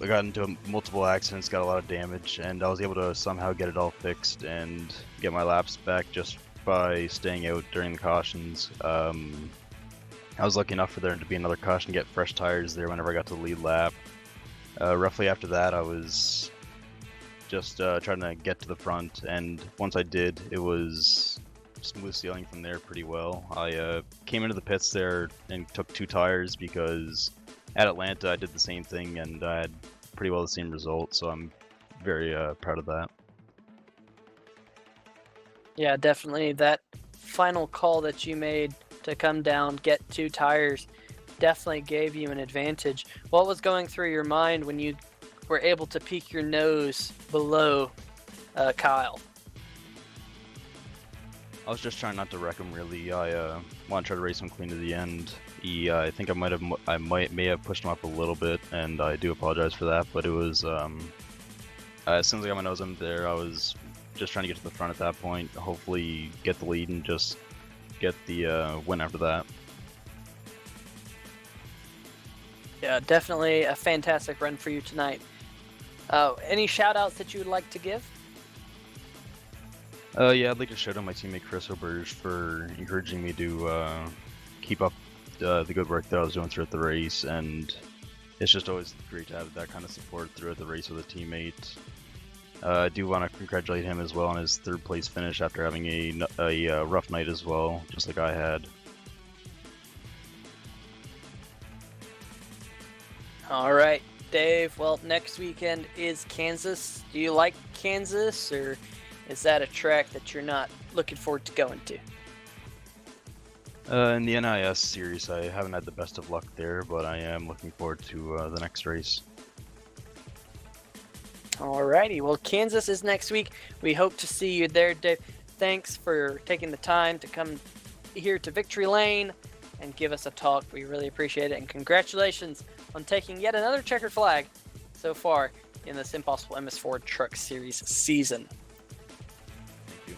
Speaker 9: got into multiple accidents, got a lot of damage, and I was able to somehow get it all fixed and get my laps back just by staying out during the cautions. I was lucky enough for there to be another caution, get fresh tires there whenever I got to the lead lap. Roughly after that, I was just trying to get to the front, and once I did, it was smooth sailing from there pretty well. I came into the pits there and took 2 tires because at Atlanta I did the same thing and I had pretty well the same result, so I'm very proud of that.
Speaker 3: Yeah, definitely. That final call that you made to come down, get 2 tires, definitely gave you an advantage. What was going through your mind when you were able to peek your nose below Kyle?
Speaker 9: I was just trying not to wreck him really. I want to try to race him clean to the end. I think I may have pushed him up a little bit, and I do apologize for that. But it was as soon as I got my nose in there, I was just trying to get to the front at that point. Hopefully, get the lead and just get the win after that.
Speaker 3: Yeah, definitely a fantastic run for you tonight. Any shout-outs that you would like to give?
Speaker 9: Yeah, I'd like to shout out my teammate Chris Oberge for encouraging me to keep up the good work that I was doing throughout the race, and it's just always great to have that kind of support throughout the race with a teammate. I do want to congratulate him as well on his 3rd place finish after having a rough night as well, just like I had.
Speaker 3: All right. Dave. Well, next weekend is Kansas. Do you like Kansas, or is that a track that you're not looking forward to going to?
Speaker 9: In the NIS series, I haven't had the best of luck there, but I am looking forward to the next race.
Speaker 3: Alrighty, well, Kansas is next week. We hope to see you there, Dave. Thanks for taking the time to come here to Victory Lane and give us a talk. We really appreciate it, and congratulations on taking yet another checkered flag so far in the SimPossible MS4 Truck Series season.
Speaker 9: Thank you.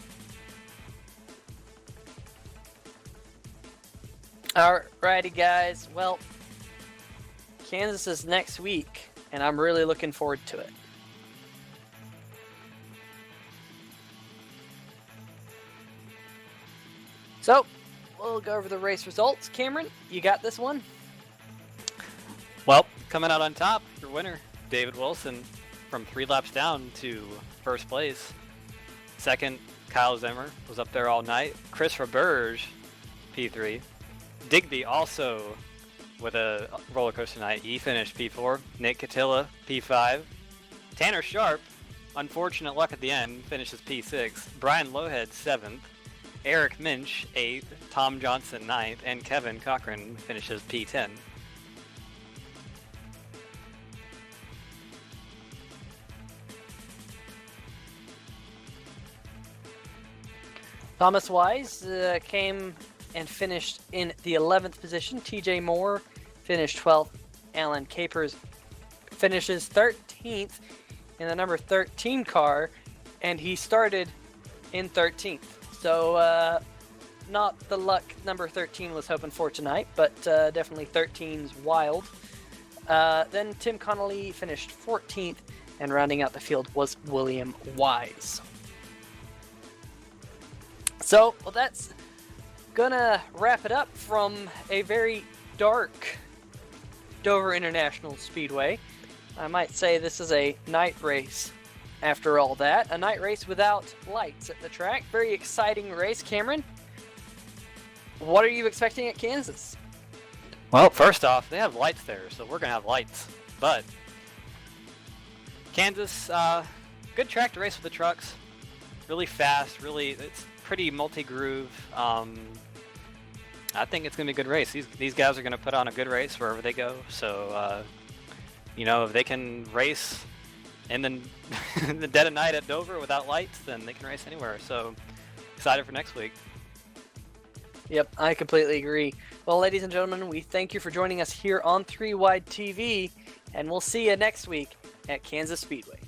Speaker 3: Alrighty, guys. Well, Kansas is next week, and I'm really looking forward to it. So, we'll go over the race results. Cameron, you got this one?
Speaker 4: Well, coming out on top, your winner, David Wilson, from 3 laps down to first place. Second, Kyle Zimmer was up there all night. Chris Roberge, P3. Digby also with a roller coaster night. He finished P4. Nick Catilla, P5. Tanner Sharp, unfortunate luck at the end, finishes P6. Brian Lowhead, 7th. Eric Minch, 8th. Tom Johnson, 9th. And Kevin Cochran finishes P10.
Speaker 3: Thomas Wise came and finished in the 11th position. TJ Moore finished 12th. Alan Capers finishes 13th in the number 13 car, and he started in 13th. So not the luck number 13 was hoping for tonight, but definitely 13's wild. Then Tim Connolly finished 14th, and rounding out the field was William Wise. So, well, that's gonna wrap it up from a very dark Dover International Speedway. I might say this is a night race after all that. A night race without lights at the track. Very exciting race. Cameron, what are you expecting at Kansas?
Speaker 4: Well, first off, they have lights there, so we're going to have lights. But Kansas, good track to race with the trucks. Really fast, it's pretty multi-groove. I think it's going to be a good race. These guys are going to put on a good race wherever they go. So, if they can race in the dead of night at Dover without lights, then they can race anywhere. So, excited for next week.
Speaker 3: Yep, I completely agree. Well, ladies and gentlemen, we thank you for joining us here on 3 Wide TV, and we'll see you next week at Kansas Speedway.